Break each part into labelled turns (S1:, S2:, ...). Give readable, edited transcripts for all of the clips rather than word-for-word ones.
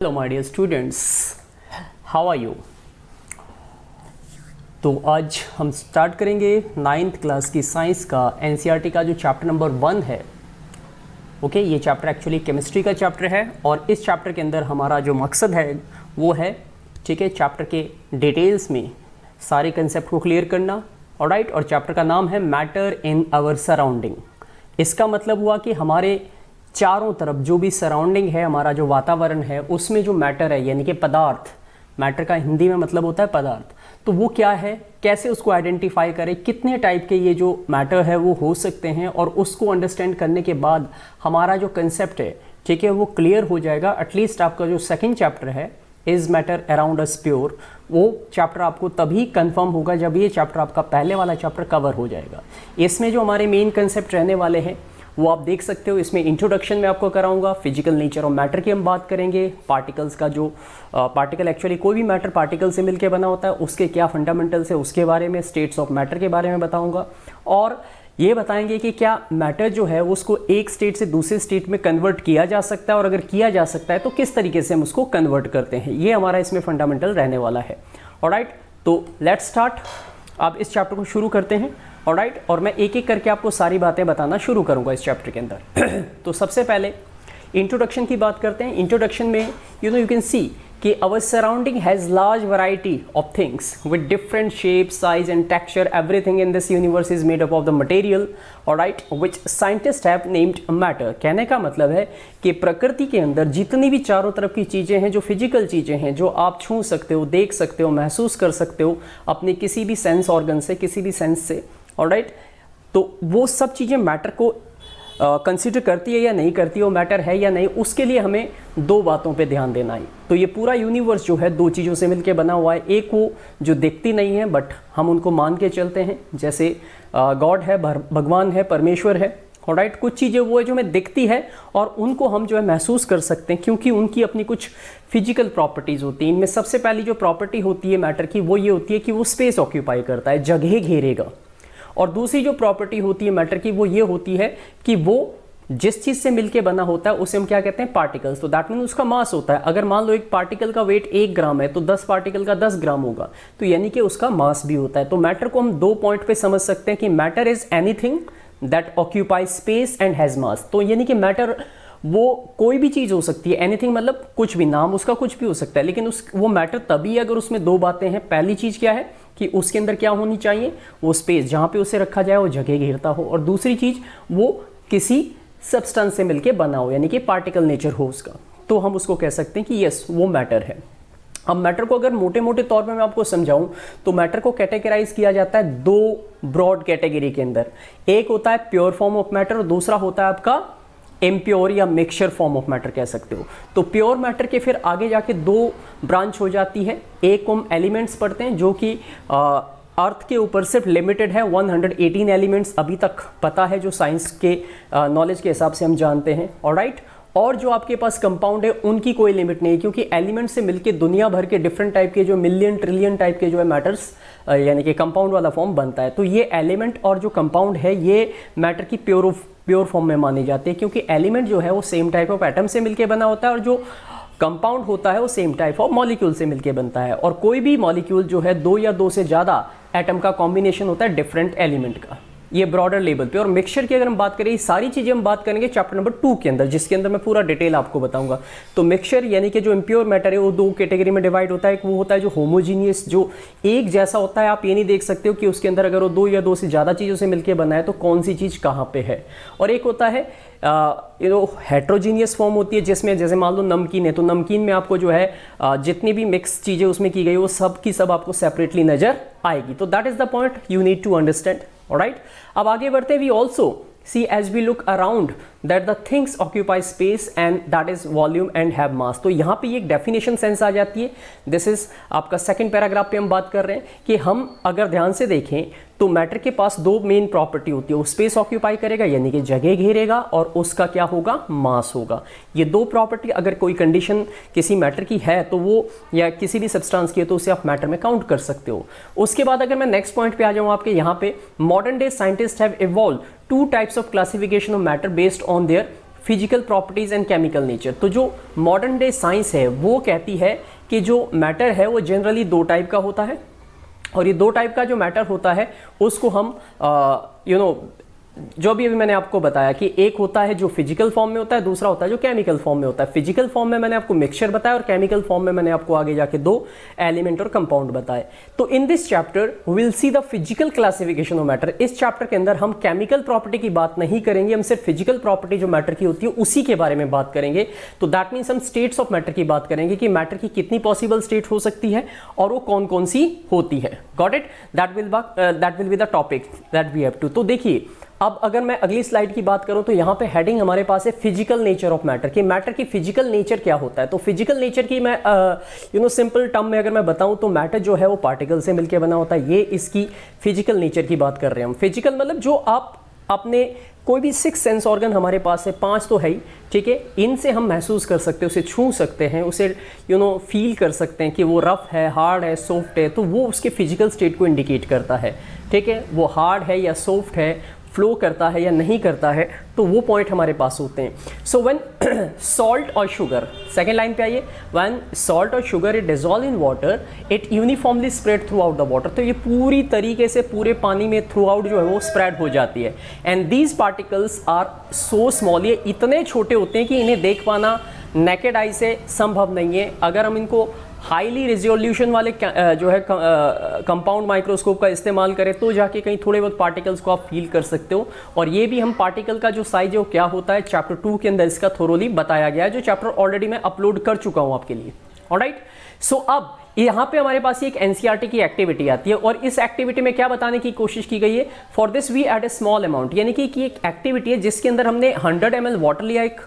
S1: Hello my dear students, how are you. तो आज हम स्टार्ट करेंगे 9th क्लास की साइंस का एनसीईआरटी का जो चैप्टर नंबर 1 है। ओके, ये चैप्टर एक्चुअली केमिस्ट्री का चैप्टर है और इस चैप्टर के अंदर हमारा जो मकसद है वो है, ठीक है, चैप्टर के डिटेल्स में सारे कंसेप्ट को क्लियर करना। ऑलराइट, और चैप्टर का नाम है मैटर इन आवर सराउंडिंग। इसका मतलब हुआ कि हमारे चारों तरफ जो भी सराउंडिंग है, हमारा जो वातावरण है, उसमें जो मैटर है यानी कि पदार्थ, मैटर का हिंदी में मतलब होता है पदार्थ, तो वो क्या है, कैसे उसको आइडेंटिफाई करें, कितने टाइप के ये जो मैटर है वो हो सकते हैं, और उसको अंडरस्टैंड करने के बाद हमारा जो कंसेप्ट है, ठीक है, वो क्लियर हो जाएगा। एटलीस्ट आपका जो सेकंड चैप्टर है is matter around us pure, वो चैप्टर आपको तभी कंफर्म होगा जब ये चैप्टर आपका पहले वाला चैप्टर कवर हो जाएगा। इसमें जो हमारे मेन कंसेप्ट रहने वाले हैं वो आप देख सकते हो। इसमें इंट्रोडक्शन में आपको कराऊंगा, फिजिकल नेचर ऑफ मैटर की हम बात करेंगे, पार्टिकल्स का जो पार्टिकल एक्चुअली कोई भी मैटर पार्टिकल से मिलकर बना होता है उसके क्या फंडामेंटल्स है उसके बारे में, स्टेट्स ऑफ मैटर के बारे में बताऊंगा, और ये बताएंगे कि क्या मैटर जो है उसको एक स्टेट से दूसरे स्टेट में कन्वर्ट किया जा सकता है, और अगर किया जा सकता है तो किस तरीके से हम उसको कन्वर्ट करते हैं, ये हमारा इसमें फंडामेंटल रहने वाला है। ऑलराइट, तो लेट्स स्टार्ट। आप इस चैप्टर को शुरू करते हैं। ऑलराइट, और मैं एक एक करके आपको सारी बातें बताना शुरू करूंगा इस चैप्टर के अंदर। तो सबसे पहले इंट्रोडक्शन की बात करते हैं। इंट्रोडक्शन में यू कैन सी कि our surrounding has large variety of things with different shape, size and texture. Everything in this universe is made up of the material, alright, which scientist have named matter. कहने का मतलब है कि प्रकृति के अंदर जितनी भी चारों तरफ की चीज़ें हैं, जो फिजिकल चीज़ें हैं, जो आप छू सकते हो, देख सकते हो, महसूस कर सकते हो अपने किसी भी सेंस ऑर्गन से, किसी भी सेंस से, ऑलराइट, तो वो सब चीज़ें मैटर को कंसीडर करती है या नहीं करती, वो मैटर है या नहीं, उसके लिए हमें दो बातों पे ध्यान देना है। तो ये पूरा यूनिवर्स जो है दो चीज़ों से मिलकर बना हुआ है। एक वो जो दिखती नहीं है बट हम उनको मान के चलते हैं, जैसे गॉड है, भगवान है, परमेश्वर है। ऑलराइट, कुछ चीज़ें वो है जो हमें दिखती है और उनको हम जो है महसूस कर सकते हैं क्योंकि उनकी अपनी कुछ फिजिकल प्रॉपर्टीज़ होती हैं। इनमें सबसे पहली जो प्रॉपर्टी होती है मैटर की वो ये होती है कि वो स्पेस ऑक्यूपाई करता है, जगह घेरेगा। और दूसरी जो प्रॉपर्टी होती है मैटर की वो ये होती है कि वो जिस चीज़ से मिलके बना होता है उसे हम क्या कहते हैं, पार्टिकल्स। तो दैट मीन उसका मास होता है। अगर मान लो एक पार्टिकल का वेट 1 ग्राम है तो 10 पार्टिकल का 10 ग्राम होगा, तो यानी कि उसका मास भी होता है। तो मैटर को हम दो पॉइंट पे समझ सकते हैं कि matter is anything that occupy space and has मास। तो यानी कि मैटर वो कोई भी चीज़ हो सकती है, एनीथिंग मतलब कुछ भी, नाम उसका कुछ भी हो सकता है, लेकिन वो मैटर तभी अगर उसमें दो बातें हैं। पहली चीज़ क्या है कि उसके अंदर क्या होनी चाहिए, वो स्पेस जहाँ पे उसे रखा जाए वो जगह घेरता हो, और दूसरी चीज़ वो किसी सब्सटेंस से मिलके बना हो यानी कि पार्टिकल नेचर हो उसका, तो हम उसको कह सकते हैं कि यस वो मैटर है। अब मैटर को अगर मोटे मोटे तौर पे मैं आपको समझाऊं तो मैटर को कैटेगराइज किया जाता है दो ब्रॉड कैटेगरी के अंदर। एक होता है प्योर फॉर्म ऑफ मैटर और दूसरा होता है आपका इम्प्योर या मिक्सचर फॉर्म ऑफ मैटर कह सकते हो। तो प्योर मैटर के फिर आगे जाके दो ब्रांच हो जाती है। एक हम एलिमेंट्स पढ़ते हैं जो कि अर्थ के ऊपर सिर्फ लिमिटेड है, 118 एलिमेंट्स अभी तक पता है जो साइंस के नॉलेज के हिसाब से हम जानते हैं। ऑलराइट, और जो आपके पास कंपाउंड है उनकी कोई लिमिट नहीं है, क्योंकि एलिमेंट से मिलके दुनिया भर के डिफरेंट टाइप के जो मिलियन ट्रिलियन टाइप के जो है मैटर्स यानी कि कंपाउंड वाला फॉर्म बनता है। तो ये एलिमेंट और जो कंपाउंड है ये मैटर की प्योर फॉर्म में मानी जाती है, क्योंकि एलिमेंट जो है वो सेम टाइप ऑफ एटम से मिलके बना होता है और जो कंपाउंड होता है वो सेम टाइप ऑफ मॉलिक्यूल से मिलके बनता है। और कोई भी मॉलिक्यूल जो है दो या दो से ज़्यादा एटम का कॉम्बिनेशन होता है डिफरेंट एलिमेंट का, ये ब्रॉडर लेवल पे। और मिक्सचर की अगर हम बात करें, सारी चीज़ें हम बात करेंगे चैप्टर नंबर 2 के अंदर, जिसके अंदर मैं पूरा डिटेल आपको बताऊंगा। तो मिक्सचर यानी कि जो इम्प्योर मैटर है वो दो कैटेगरी में डिवाइड होता है। एक वो होता है जो होमोजीनियस, जो एक जैसा होता है, आप ये नहीं देख सकते हो कि उसके अंदर अगर वो दो या दो से ज़्यादा चीज़ों से मिलकर बना है तो कौन सी चीज़ कहाँ पे है। और एक होता है हेट्रोजीनियस फॉर्म होती है, जिसमें जैसे मान लो नमकीन है तो नमकीन में आपको जो है जितनी भी मिक्स चीज़ें उसमें की गई वो सब की सब आपको सेपरेटली नज़र आएगी। तो that is the point you need to understand. Alright, अब आगे बढ़ते we also see as we look around that the things occupy space and that is volume and have mass। तो यहाँ पे ये एक डेफिनेशन सेंस आ जाती है। दिस इज आपका सेकंड पैराग्राफ पे हम बात कर रहे हैं कि हम अगर ध्यान से देखें तो मैटर के पास दो मेन प्रॉपर्टी होती है, वो स्पेस ऑक्यूपाई करेगा यानी कि जगह घेरेगा, और उसका क्या होगा, मास होगा। ये दो प्रॉपर्टी अगर कोई कंडीशन किसी मैटर की है तो वो, या किसी भी सब्सटेंस की है तो उसे आप मैटर में काउंट कर सकते हो। उसके बाद अगर मैं नेक्स्ट पॉइंट पे आ जाऊँ आपके यहाँ पे, modern day scientist have evolve 2 types of classification of matter based on their physical properties and chemical nature. तो जो मॉडर्न डे साइंस है वो कहती है कि जो मैटर है वो जनरली दो टाइप का होता है, और ये दो टाइप का जो मैटर होता है उसको हम जो भी अभी मैंने आपको बताया कि एक होता है जो फिजिकल फॉर्म में होता है, दूसरा होता है जो केमिकल फॉर्म में होता है। फिजिकल फॉर्म में मैंने आपको मिक्सचर बताया और केमिकल फॉर्म में मैंने आपको आगे जाके दो एलिमेंट और कंपाउंड बताए। तो in this chapter we will see the physical classification of matter. इस चैप्टर के अंदर हम केमिकल प्रॉपर्टी की बात नहीं करेंगे, हम सिर्फ फिजिकल प्रॉपर्टी जो मैटर की होती है उसी के बारे में बात करेंगे। तो दैट मीन्स हम स्टेट्स ऑफ मैटर की बात करेंगे कि मैटर की कितनी पॉसिबल स्टेट हो सकती है और वो कौन कौन सी होती है। Got it? That will be the topic that we have to. तो देखिए, अब अगर मैं अगली स्लाइड की बात करूं तो यहां पे हेडिंग हमारे पास है फिजिकल नेचर ऑफ मैटर, कि मैटर की फिजिकल नेचर क्या होता है। तो फिजिकल नेचर की मैं सिंपल टर्म में अगर मैं बताऊं तो मैटर जो है वो पार्टिकल से मिलकर बना होता है। ये इसकी फिजिकल नेचर की बात कर रहे हैं हम। फिजिकल मतलब जो आप अपने कोई भी 6 सेंस ऑर्गन हमारे पास है, 5 तो है ही, ठीक है, इनसे हम महसूस कर सकते हैं, उसे छू सकते हैं, उसे फील कर सकते हैं कि वो रफ है, हार्ड है, सॉफ्ट है, तो वो उसके फिजिकल स्टेट को इंडिकेट करता है। ठीक है, वो हार्ड है या सॉफ्ट है, फ्लो करता है या नहीं करता है, तो वो पॉइंट हमारे पास होते हैं। सो व्हेन सॉल्ट और शुगर, सेकेंड लाइन पे आइए, व्हेन सॉल्ट और sugar it dissolve in water it uniformly spread through out the water. तो ये पूरी तरीके से पूरे पानी में थ्रू आउट जो है वो स्प्रेड हो जाती है। And these particles are so small, ये इतने छोटे होते हैं कि इन्हें देख पाना नेकेड आई से संभव नहीं है। अगर हम इनको हाईली रेजोल्यूशन वाले जो है कंपाउंड माइक्रोस्कोप का इस्तेमाल करें तो जाके कहीं थोड़े बहुत पार्टिकल्स को आप फील कर सकते हो। और ये भी हम पार्टिकल का जो साइज है वो क्या होता है चैप्टर 2 के अंदर इसका थोरोली बताया गया है, जो चैप्टर ऑलरेडी मैं अपलोड कर चुका हूं आपके लिए। ऑलराइट, सो अब यहाँ पे हमारे पास एक एनसीईआरटी की एक्टिविटी आती है और इस एक्टिविटी में क्या बताने की कोशिश की गई है, for this we add a small amount, यानी कि एक एक्टिविटी है जिसके अंदर हमने 100 ml वाटर लिया एक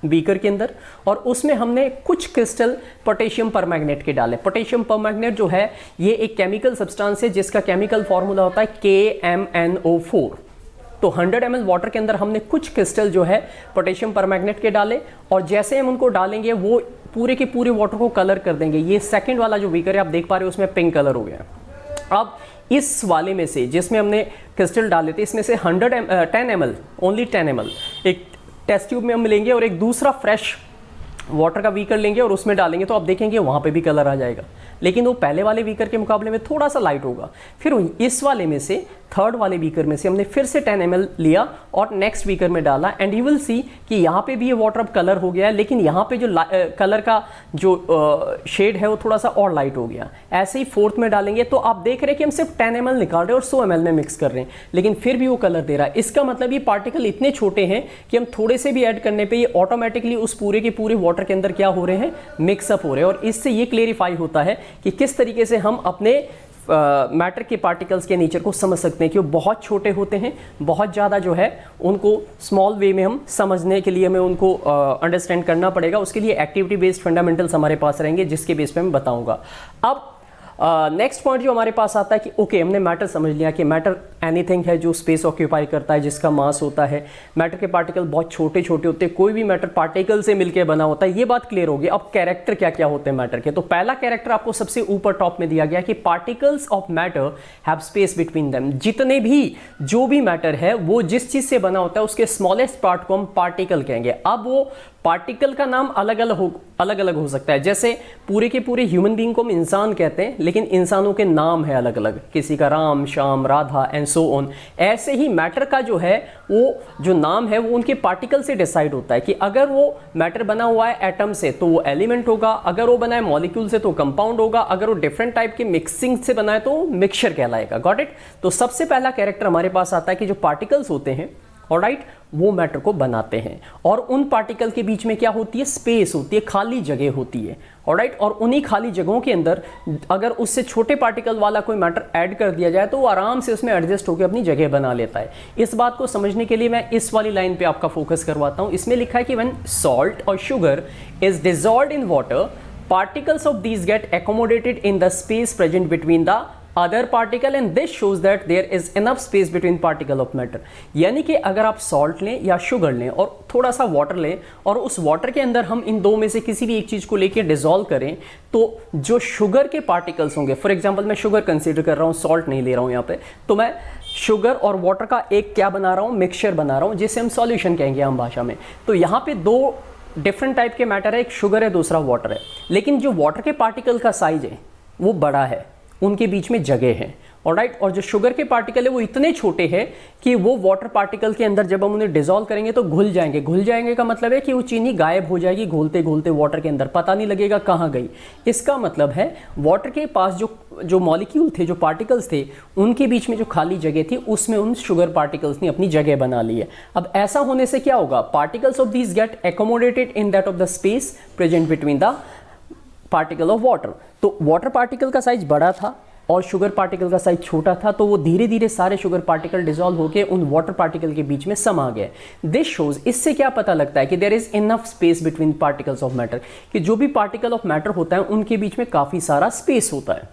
S1: बीकर के अंदर और उसमें हमने कुछ क्रिस्टल पोटेशियम परमैंगनेट के डाले। पोटेशियम परमैंगनेट जो है ये एक केमिकल सब्सटेंस है जिसका केमिकल फॉर्मूला होता है KMnO4। तो 100 ml वाटर के अंदर हमने कुछ क्रिस्टल जो है पोटेशियम परमैंगनेट के डाले और जैसे हम उनको डालेंगे वो पूरे के पूरे वाटर को कलर कर देंगे। ये सेकेंड वाला जो बीकर है आप देख पा रहे हो उसमें पिंक कलर हो गया। अब इस वाले में से जिसमें हमने क्रिस्टल डाले थे इसमें से 10 ml ओनली 10 ml एक टेस्ट ट्यूब में हम लेंगे और एक दूसरा फ्रेश वाटर का बीकर लेंगे और उसमें डालेंगे तो आप देखेंगे वहाँ पे भी कलर आ जाएगा, लेकिन वो पहले वाले बीकर के मुकाबले में थोड़ा सा लाइट होगा। फिर इस वाले में से थर्ड वाले बीकर में से हमने फिर से 10 ml लिया और नेक्स्ट बीकर में डाला एंड यू विल सी कि यहाँ पे भी ये वाटर अब कलर हो गया है, लेकिन यहाँ पे जो कलर का जो शेड है वो थोड़ा सा और लाइट हो गया। ऐसे ही फोर्थ में डालेंगे तो आप देख रहे हैं कि हम सिर्फ 10 ml निकाल रहे हैं और 100 ml में मिक्स कर रहे हैं, लेकिन फिर भी वो कलर दे रहा है। इसका मतलब ये पार्टिकल इतने छोटे हैं कि हम थोड़े से भी ऐड करने पर ये ऑटोमेटिकली उस पूरे के पूरे वाटर के अंदर क्या हो रहे हैं, मिक्सअप हो रहे हैं। और इससे ये क्लेरिफाई होता है कि किस तरीके से हम अपने मैटर के पार्टिकल्स के नेचर को समझ सकते हैं कि वो बहुत छोटे होते हैं, बहुत ज़्यादा जो है उनको स्मॉल वे में हम समझने के लिए हमें उनको अंडरस्टैंड करना पड़ेगा। उसके लिए एक्टिविटी बेस्ड फंडामेंटल्स हमारे पास रहेंगे जिसके बेस पे मैं बताऊंगा। अब नेक्स्ट पॉइंट जो हमारे पास आता है कि ओके हमने मैटर समझ लिया कि मैटर एनीथिंग है जो स्पेस ऑक्यूपाई करता है, जिसका मास होता है। मैटर के पार्टिकल बहुत छोटे छोटे होते हैं, कोई भी मैटर पार्टिकल से मिलकर बना होता है, ये बात क्लियर होगी। अब कैरेक्टर क्या क्या होते हैं मैटर के, तो पहला कैरेक्टर आपको सबसे ऊपर टॉप में दिया गया कि particles of matter have space between them. जितने भी जो भी मैटर है वो जिस चीज से बना होता है उसके स्मॉलेस्ट पार्ट को हम पार्टिकल कहेंगे। अब वो पार्टिकल का नाम अलग अलग हो सकता है, जैसे पूरे के पूरे ह्यूमन बीइंग को हम इंसान कहते हैं लेकिन इंसानों के नाम है अलग अलग, किसी का Ram, Shyam, Radha and so on. ऐसे ही मैटर का जो है वो जो नाम है वो उनके पार्टिकल से डिसाइड होता है कि अगर वो मैटर बना हुआ है एटम से तो वो एलिमेंट होगा, अगर वो बना है मॉलिक्यूल से तो कंपाउंड होगा, अगर वो डिफरेंट टाइप के मिक्सिंग से बना है तो मिक्सचर कहलाएगा। Got it? तो सबसे पहला कैरेक्टर हमारे पास आता है कि जो पार्टिकल्स होते हैं ऑलराइट वो मैटर को बनाते हैं और उन पार्टिकल के बीच में क्या होती है, स्पेस होती है, खाली जगह होती है। ऑलराइट, और उन्हीं खाली जगहों के अंदर अगर उससे छोटे पार्टिकल वाला कोई मैटर ऐड कर दिया जाए तो वो आराम से उसमें एडजस्ट होकर अपनी जगह बना लेता है। इस बात को समझने के लिए मैं इस वाली लाइन पे आपका फोकस करवाता हूं। इसमें लिखा है कि व्हेन सॉल्ट और sugar is dissolved in water particles of these get accommodated in the space present between the other particle and this shows that there is enough space between particle of matter। यानी कि अगर आप salt लें या sugar लें और थोड़ा सा वाटर लें और उस वाटर के अंदर हम इन दो में से किसी भी एक चीज़ को लेके डिसॉल्व करें तो जो शुगर के पार्टिकल्स होंगे, फॉर एग्जांपल मैं शुगर कंसीडर कर रहा हूँ, सॉल्ट नहीं ले रहा हूँ यहाँ पे, तो मैं शुगर और वाटर का एक क्या बना रहा हूँ, मिक्सचर बना रहा हूँ, जिसे हम सॉल्यूशन कहेंगे आम भाषा में। तो यहाँ पे दो डिफरेंट टाइप के मैटर है, एक शुगर है, दूसरा वाटर है। लेकिन जो वाटर के पार्टिकल का साइज है वो बड़ा है, उनके बीच में जगह है, ऑलराइट। और जो शुगर के पार्टिकल है वो इतने छोटे हैं कि वो वाटर पार्टिकल के अंदर जब हम उन्हें डिसॉल्व करेंगे तो घुल जाएंगे। घुल जाएंगे का मतलब है कि वो चीनी गायब हो जाएगी घुलते घुलते वाटर के अंदर, पता नहीं लगेगा कहाँ गई। इसका मतलब है वाटर के पास जो मॉलिक्यूल थे, जो पार्टिकल्स थे, उनके बीच में जो खाली जगह थी उसमें उन शुगर पार्टिकल्स ने अपनी जगह बना ली है। अब ऐसा होने से क्या होगा, particles of these get accommodated in that of the space present between the particle of water. तो वाटर पार्टिकल का साइज बड़ा था और शुगर पार्टिकल का साइज छोटा था, तो वो धीरे धीरे सारे शुगर पार्टिकल डिसॉल्व होकर उन वाटर पार्टिकल के बीच में समा गए। दिस शोज, इससे क्या पता लगता है कि there is enough space between particles of matter, कि जो भी पार्टिकल ऑफ मैटर होता है उनके बीच में काफी सारा स्पेस होता है।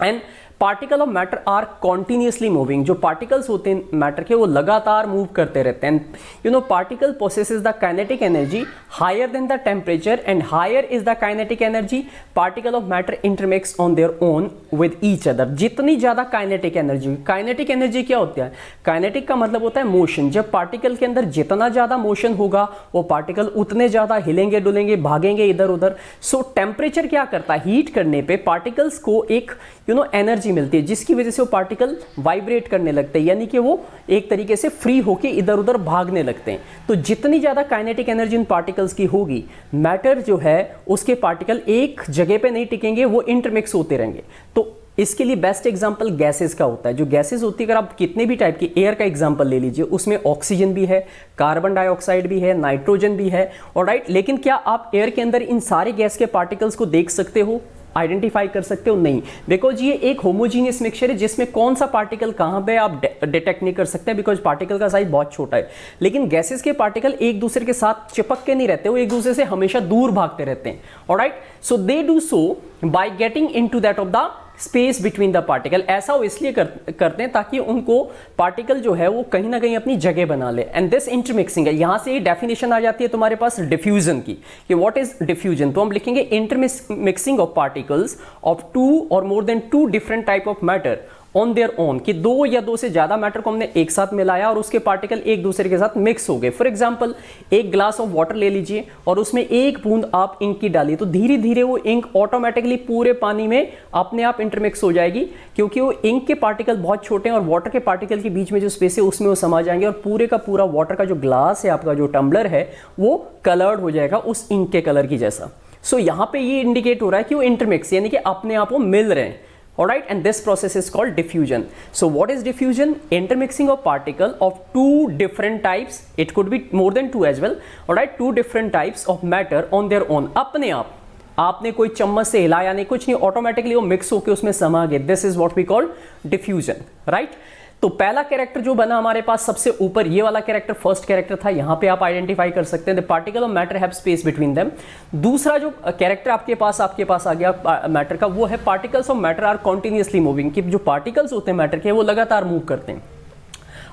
S1: And particle of matter are continuously moving, जो पार्टिकल्स होते हैं मैटर के वो लगातार मूव करते रहते हैं। You know particle possesses the kinetic energy higher than the temperature and higher is the kinetic energy. Particle of matter intermix on their own with each other. जितनी ज्यादा काइनेटिक एनर्जी क्या होती है, काइनेटिक का मतलब होता है मोशन। जब पार्टिकल के अंदर जितना ज्यादा मोशन होगा वो पार्टिकल उतने ज्यादा हिलेंगे डुलेंगे भागेंगे इधर उधर। सो टेम्परेचर क्या करता है, हीट करने पे पार्टिकल्स को एक एनर्जी मिलती है जिसकी वजह से वो पार्टिकल वाइब्रेट करने लगते हैं, यानी कि वो एक तरीके से फ्री होके इधर उधर भागने लगते हैं। तो जितनी ज्यादा काइनेटिक एनर्जी इन पार्टिकल्स की होगी, मैटर जो है उसके पार्टिकल एक जगह पे नहीं टिकेंगे, वो इंटरमिक्स होते रहेंगे। तो इसके लिए बेस्ट एग्जांपल गैसेस का होता है। जो गैसेस होती है, अगर आप कितने भी टाइप की, एयर का एग्जांपल ले लीजिए, उसमें ऑक्सीजन भी है, कार्बन डाइऑक्साइड भी है, नाइट्रोजन भी है, ऑलराइट। लेकिन क्या आप एयर के अंदर इन सारे गैस के पार्टिकल्स को देख सकते हो, आइडेंटिफाई कर सकते हो? नहीं, बिकॉज ये एक होमोजीनियस मिक्सचर है जिसमें कौन सा पार्टिकल कहां पे आप डिटेक्ट नहीं कर सकते, बिकॉज पार्टिकल का साइज बहुत छोटा है। लेकिन गैसेस के पार्टिकल एक दूसरे के साथ चिपक के नहीं रहते, वो एक दूसरे से हमेशा दूर भागते रहते हैं, alright. So they do so by getting into that of the space between the particle. ऐसा वो इसलिए करते हैं ताकि उनको पार्टिकल जो है वो कहीं ना कहीं अपनी जगह बना ले। एंड दिस इंटरमिक्सिंग है, यहां से डेफिनेशन आ जाती है तुम्हारे पास डिफ्यूजन की, कि व्हाट इज डिफ्यूजन। तो हम लिखेंगे intermixing of particles of two or more than two different type of matter on their own, कि दो या दो से ज्यादा मैटर को हमने एक साथ मिलाया और उसके पार्टिकल एक दूसरे के साथ मिक्स हो गए। फॉर एग्जांपल, एक ग्लास ऑफ वाटर ले लीजिए और उसमें एक बूंद आप इंक की डालिए, तो धीरे धीरे वो इंक ऑटोमेटिकली पूरे पानी में अपने आप इंटरमिक्स हो जाएगी, क्योंकि वो इंक के पार्टिकल बहुत छोटे हैं और वाटर के पार्टिकल के बीच में जो स्पेस है उसमें वो समा जाएंगे और पूरे का पूरा वाटर का जो ग्लास है, आपका जो टम्बलर है, वो कलर्ड हो जाएगा उस इंक के कलर की जैसा। सो यहां पे ये इंडिकेट हो रहा है कि वो इंटरमिक्स, यानी कि अपने आप वो मिल रहे हैं, alright, and this process is called diffusion. So what is diffusion? Intermixing of particle of two different types, it could be more than two as well, alright, two different types of matter on their own, अपने आप, आपने कोई चम्मच से हिलाया नहीं, कुछ नहीं, ऑटोमेटिकली वो मिक्स होकर उसमें समा गए। This is what we call diffusion, right. तो पहला कैरेक्टर जो बना हमारे पास सबसे ऊपर, ये वाला कैरेक्टर फर्स्ट कैरेक्टर था, यहां पे आप आइडेंटिफाई कर सकते हैं, the particle of matter have space between them. दूसरा जो कैरेक्टर आपके पास आ गया मैटर का, वो है particles of matter are continuously moving, कि जो पार्टिकल्स होते हैं मैटर के वो लगातार मूव करते हैं।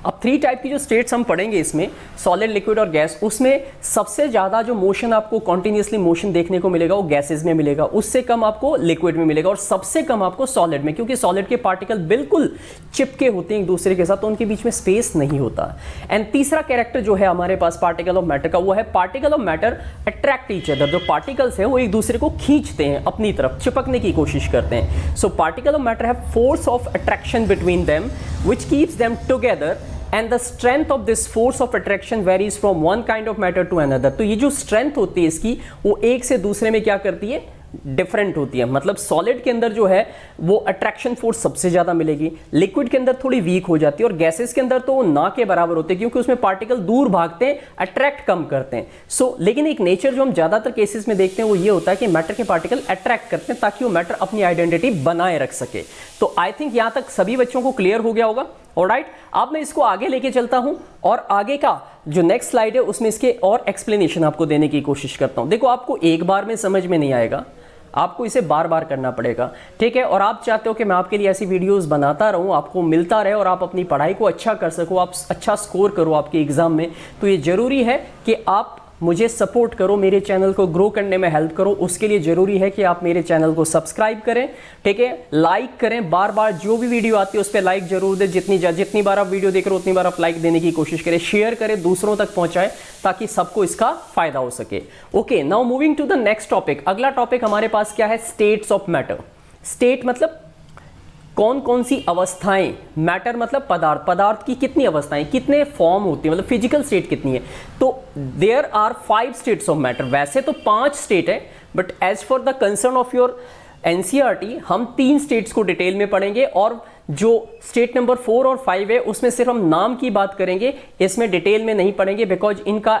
S1: अब थ्री टाइप की जो स्टेट्स हम पढ़ेंगे इसमें, सॉलिड, लिक्विड और गैस, उसमें सबसे ज़्यादा जो मोशन आपको कॉन्टिन्यूसली मोशन देखने को मिलेगा वो गैसेज में मिलेगा, उससे कम आपको लिक्विड में मिलेगा और सबसे कम आपको सॉलिड में, क्योंकि सॉलिड के पार्टिकल बिल्कुल चिपके होते हैं एक दूसरे के साथ, तो उनके बीच में स्पेस नहीं होता। एंड तीसरा कैरेक्टर जो है हमारे पास पार्टिकल ऑफ मैटर का, वो है particle of matter attract each other. जो पार्टिकल्स है वो एक दूसरे को खींचते हैं अपनी तरफ, चिपकने की कोशिश करते हैं। So particle of matter have force of attraction between them which keeps them together and the strength of this force of attraction varies from one kind of matter to another। तो ये जो strength होती है इसकी, वो एक से दूसरे में क्या करती है, डिफरेंट होती है। मतलब सॉलिड के अंदर जो है वो अट्रैक्शन फोर्स सबसे ज्यादा मिलेगी, लिक्विड के अंदर थोड़ी वीक हो जाती है और गैसेस के अंदर तो ना के बराबर होते हैं, क्योंकि उसमें पार्टिकल दूर भागते हैं, अट्रैक्ट कम करते हैं। सो लेकिन एक नेचर जो हम ज्यादातर केसेस में देखते हैं वो ये होता है कि मैटर के पार्टिकल अट्रैक्ट करते हैं ताकि वो मैटर अपनी आइडेंटिटी बनाए रख सके। तो आई थिंक यहां तक सभी बच्चों को क्लियर हो गया होगा, ऑलराइट। अब मैं इसको आगे लेके चलता हूं और आगे का जो नेक्स्ट स्लाइड है उसमें इसके और एक्सप्लेनेशन आपको देने की कोशिश करता हूं। देखो, आपको एक बार में समझ में नहीं आएगा, आपको इसे बार बार करना पड़ेगा, ठीक है। और आप चाहते हो कि मैं आपके लिए ऐसी वीडियोस बनाता रहूं, आपको मिलता रहे और आप अपनी पढ़ाई को अच्छा कर सको, आप अच्छा स्कोर करो आपके एग्जाम में, तो ये जरूरी है कि आप मुझे सपोर्ट करो, मेरे चैनल को ग्रो करने में हेल्प करो, उसके लिए ज़रूरी है कि आप मेरे चैनल को सब्सक्राइब करें, ठीक है, लाइक करें, बार बार जो भी वीडियो आती है उस पर लाइक जरूर दें, जितनी बार आप वीडियो देख रहे हो उतनी बार आप लाइक देने की कोशिश करें, शेयर करें, दूसरों तक पहुंचाएं ताकि सबको इसका फायदा हो सके। Okay, now moving to the next topic. अगला टॉपिक हमारे पास क्या है? States of matter. स्टेट मतलब कौन कौन सी अवस्थाएं, मैटर मतलब पदार्थ, पदार्थ की कितनी अवस्थाएं, कितने फॉर्म होती है, मतलब फिजिकल स्टेट कितनी है। तो there are 5 states of matter. वैसे तो 5 स्टेट है, but as for the concern of your NCERT हम 3 स्टेट्स को डिटेल में पढ़ेंगे, और जो स्टेट नंबर 4 और 5 है उसमें सिर्फ हम नाम की बात करेंगे, इसमें डिटेल में नहीं पढ़ेंगे, बिकॉज इनका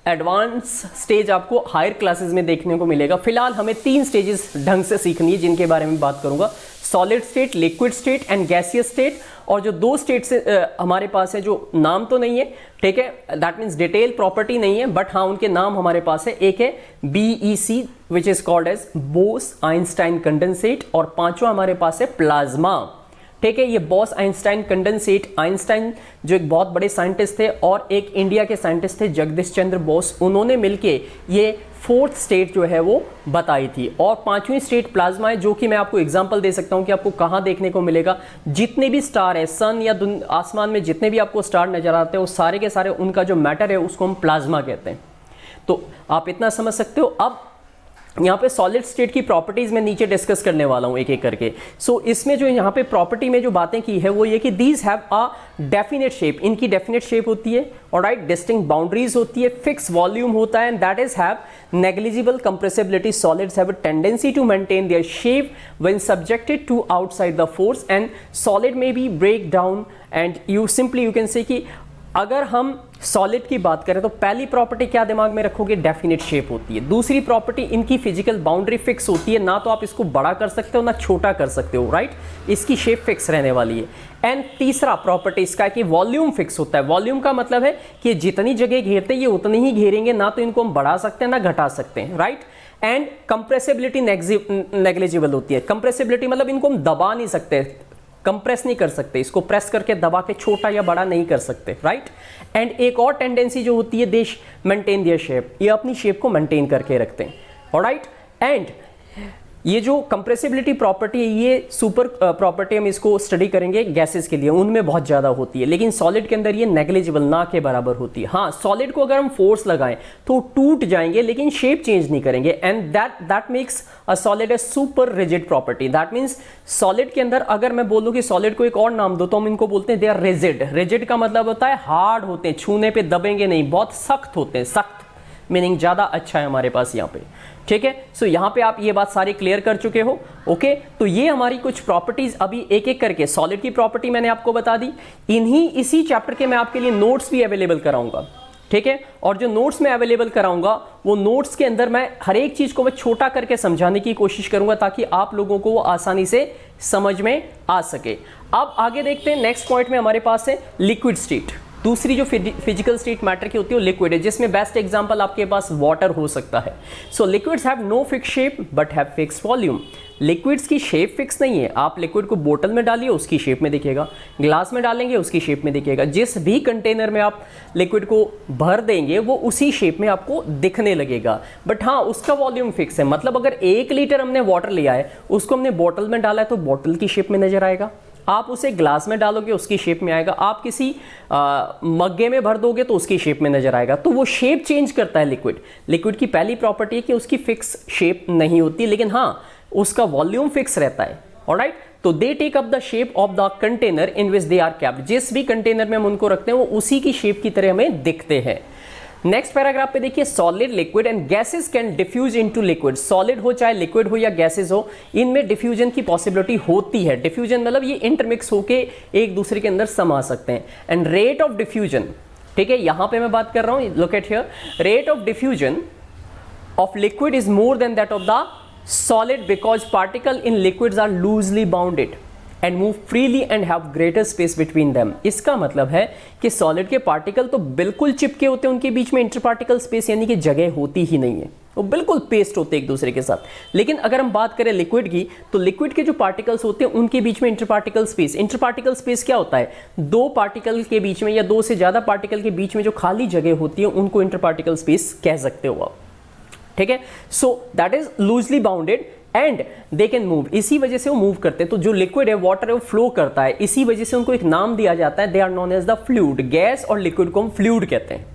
S1: एडवांस स्टेज आपको हायर क्लासेस में देखने को मिलेगा। फिलहाल हमें 3 स्टेजेस ढंग से सीखनी है जिनके बारे में बात करूंगा, solid state, liquid state and gaseous state. और जो 2 स्टेट से हमारे पास है, जो नाम तो नहीं है, ठीक है, दैट मीन्स डिटेल प्रॉपर्टी नहीं है, बट हाँ उनके नाम हमारे पास है। एक है BEC which is called as Bose Einstein condensate, और 5वां हमारे पास है प्लाज्मा, ठीक है। ये बॉस आइंस्टाइन कंडेंसेट, आइंस्टाइन जो एक बहुत बड़े साइंटिस्ट थे और एक इंडिया के साइंटिस्ट थे जगदीश चंद्र बोस, उन्होंने मिलके ये 4th स्टेट जो है वो बताई थी। और 5वीं स्टेट प्लाज्मा है, जो कि मैं आपको एग्जांपल दे सकता हूं कि आपको कहां देखने को मिलेगा। जितने भी स्टार है, सन या आसमान में जितने भी आपको स्टार नजर आते हैं, वो सारे के सारे उनका जो मैटर है उसको हम प्लाज्मा कहते हैं। तो आप इतना समझ सकते हो। अब यहाँ पे सॉलिड स्टेट की प्रॉपर्टीज में नीचे डिस्कस करने वाला हूँ एक एक करके। सो इसमें जो यहाँ पे प्रॉपर्टी में जो बातें की है वो ये कि these have a definite shape, इनकी डेफिनेट शेप होती है, ऑलराइट, डिस्टिंक्ट बाउंड्रीज होती है, फिक्स वॉल्यूम होता है, and that is have negligible compressibility. Solids have a tendency to maintain their shape when subjected to outside the force, and solid may be break down, and you can say कि अगर हम solid की बात करें तो पहली property क्या दिमाग में रखोगे? डेफिनेट शेप होती है। दूसरी प्रॉपर्टी, इनकी फिजिकल बाउंड्री फिक्स होती है, ना तो आप इसको बड़ा कर सकते हो ना छोटा कर सकते हो, राइट, इसकी शेप फिक्स रहने वाली है। एंड तीसरा प्रॉपर्टी इसका है कि वॉल्यूम फिक्स होता है। वॉल्यूम का मतलब है कि जितनी जगह घेरते हैं ये उतनी ही घेरेंगे, ना तो इनको हम बढ़ा सकते हैं ना घटा सकते हैं, राइट। एंड कंप्रेसिबिलिटी नेग्लिजिबल होती है। कंप्रेसिबिलिटी मतलब इनको हम दबा नहीं सकते, कंप्रेस नहीं कर सकते, इसको प्रेस करके दबा के छोटा या बड़ा नहीं कर सकते, राइट। एंड एक और टेंडेंसी जो होती है, दे मेंटेन देयर शेप, ये अपनी शेप को मेंटेन करके रखते हैं, ऑलराइट। एंड ये जो कंप्रेसिबिलिटी प्रॉपर्टी है, ये सुपर प्रॉपर्टी हम इसको स्टडी करेंगे गैसेस के लिए, उनमें बहुत ज़्यादा होती है, लेकिन सॉलिड के अंदर ये नेग्लिजिबल, ना के बराबर होती है। हाँ, सॉलिड को अगर हम फोर्स लगाएं तो टूट जाएंगे, लेकिन शेप चेंज नहीं करेंगे, and that makes a solid A super rigid property. That means solid के अंदर अगर मैं बोलूँ कि सॉलिड को एक और नाम दो तो हम इनको बोलते हैं दे आर रिजिड। रिजिड का मतलब होता है हार्ड होते हैं, छूने पे दबेंगे नहीं, बहुत सख्त होते हैं, सख्त मीनिंग ज़्यादा अच्छा है हमारे पास यहाँ पे, ठीक है। सो यहाँ पे आप ये बात सारी क्लियर कर चुके हो, ओके। तो ये हमारी कुछ प्रॉपर्टीज अभी एक एक करके, सॉलिड की प्रॉपर्टी मैंने आपको बता दी, इसी चैप्टर के मैं आपके लिए नोट्स भी अवेलेबल कराऊंगा, ठीक है। और जो नोट्स मैं अवेलेबल कराऊंगा वो नोट्स के अंदर मैं हर एक चीज को मैं छोटा करके समझाने की कोशिश करूंगा ताकि आप लोगों को वो आसानी से समझ में आ सके। अब आगे देखते हैं, नेक्स्ट पॉइंट में हमारे पास है लिक्विड स्टेट। दूसरी जो फिजिकल स्टेट मैटर की होती है वो लिक्विड है, जिसमें बेस्ट एग्जांपल आपके पास वाटर हो सकता है। So liquids have no fix shape but have fix volume. Liquids की शेप फिक्स नहीं है, आप लिक्विड को बोतल में डालिए उसकी शेप में दिखेगा, ग्लास में डालेंगे उसकी शेप में दिखेगा, जिस भी कंटेनर में आप लिक्विड को भर देंगे वो उसी शेप में आपको दिखने लगेगा। बट हाँ, उसका वॉल्यूम फिक्स है, मतलब अगर 1 लीटर हमने वाटर लिया है, उसको हमने बोतल में डाला है तो बोतल की शेप में नजर आएगा, आप उसे ग्लास में डालोगे उसकी शेप में आएगा, आप किसी मग्गे में भर दोगे तो उसकी शेप में नजर आएगा। तो वो शेप चेंज करता है लिक्विड। लिक्विड की पहली प्रॉपर्टी है कि उसकी फिक्स शेप नहीं होती, लेकिन हाँ उसका वॉल्यूम फिक्स रहता है, ऑलराइट। तो they take up the shape of the container in which they are capped. जिस भी कंटेनर में हम उनको रखते हैं वो उसी की शेप की तरह हमें दिखते हैं। नेक्स्ट पैराग्राफ पे देखिए, solid, liquid and gases can diffuse into liquid. Solid हो चाहे लिक्विड हो या गैसेस हो, इनमें डिफ्यूजन की पॉसिबिलिटी होती है। डिफ्यूजन मतलब ये इंटरमिक्स होके एक दूसरे के अंदर समा सकते हैं। एंड रेट ऑफ डिफ्यूजन, ठीक है, यहां पे मैं बात कर रहा हूं, look at here, rate of diffusion of liquid is more than that of the solid because particle in liquids are loosely bounded and move freely and have greater space between them. इसका मतलब है कि solid के particle तो बिल्कुल चिपके होते हैं, उनके बीच में इंटर पार्टिकल स्पेस यानी कि जगह होती ही नहीं है, वो बिल्कुल पेस्ट होते हैं एक दूसरे के साथ। लेकिन अगर हम बात करें लिक्विड की, तो लिक्विड के जो पार्टिकल्स होते हैं उनके बीच में इंटरपार्टिकल स्पेस, इंटरपार्टिकल स्पेस क्या होता है, दो पार्टिकल के बीच में या दो से ज्यादा पार्टिकल के बीच में जो खाली जगह होती है उनको इंटरपार्टिकल स्पेस कह सकते हो आप, ठीक है। So that is loosely bounded and they can move, इसी वजह से वो मूव करते हैं। तो जो लिक्विड है, वाटर है, वो फ्लो करता है, इसी वजह से उनको एक नाम दिया जाता है, they are known as the fluid. Gas और लिक्विड को हम फ्लूइड कहते हैं,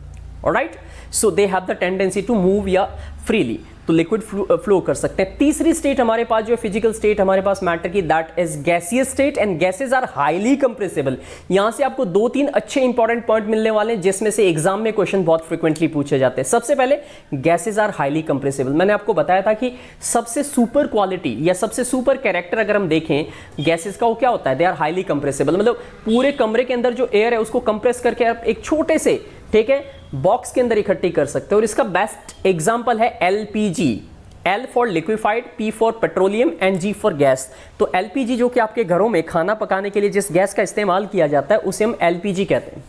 S1: alright. So they have the tendency to move या फ्रीली, तो लिक्विड फ्लो कर सकते हैं। तीसरी स्टेट हमारे पास जो फिजिकल स्टेट हमारे पास मैटर की, that is gaseous state and gases are highly compressible. यहां से आपको दो तीन अच्छे इंपॉर्टेंट पॉइंट मिलने वाले हैं जिसमें से एग्जाम में क्वेश्चन बहुत फ्रीक्वेंटली पूछे जाते हैं। सबसे पहले गैसेस आर हाईली कंप्रेसिबल। मैंने आपको बताया था कि सबसे सुपर क्वालिटी या सबसे सुपर कैरेक्टर अगर हम देखें गैसेस का, वो क्या होता है, दे आर हाईली कंप्रेसिबल। मतलब पूरे कमरे के अंदर जो एयर है उसको कंप्रेस करके आप एक छोटे से, ठीक है, बॉक्स के अंदर इकट्ठी कर सकते हो। और इसका बेस्ट एग्जांपल है LPG. L for liquefied, P for petroleum and G for gas. तो एलपीजी जो कि आपके घरों में खाना पकाने के लिए जिस गैस का इस्तेमाल किया जाता है उसे हम एलपीजी कहते हैं,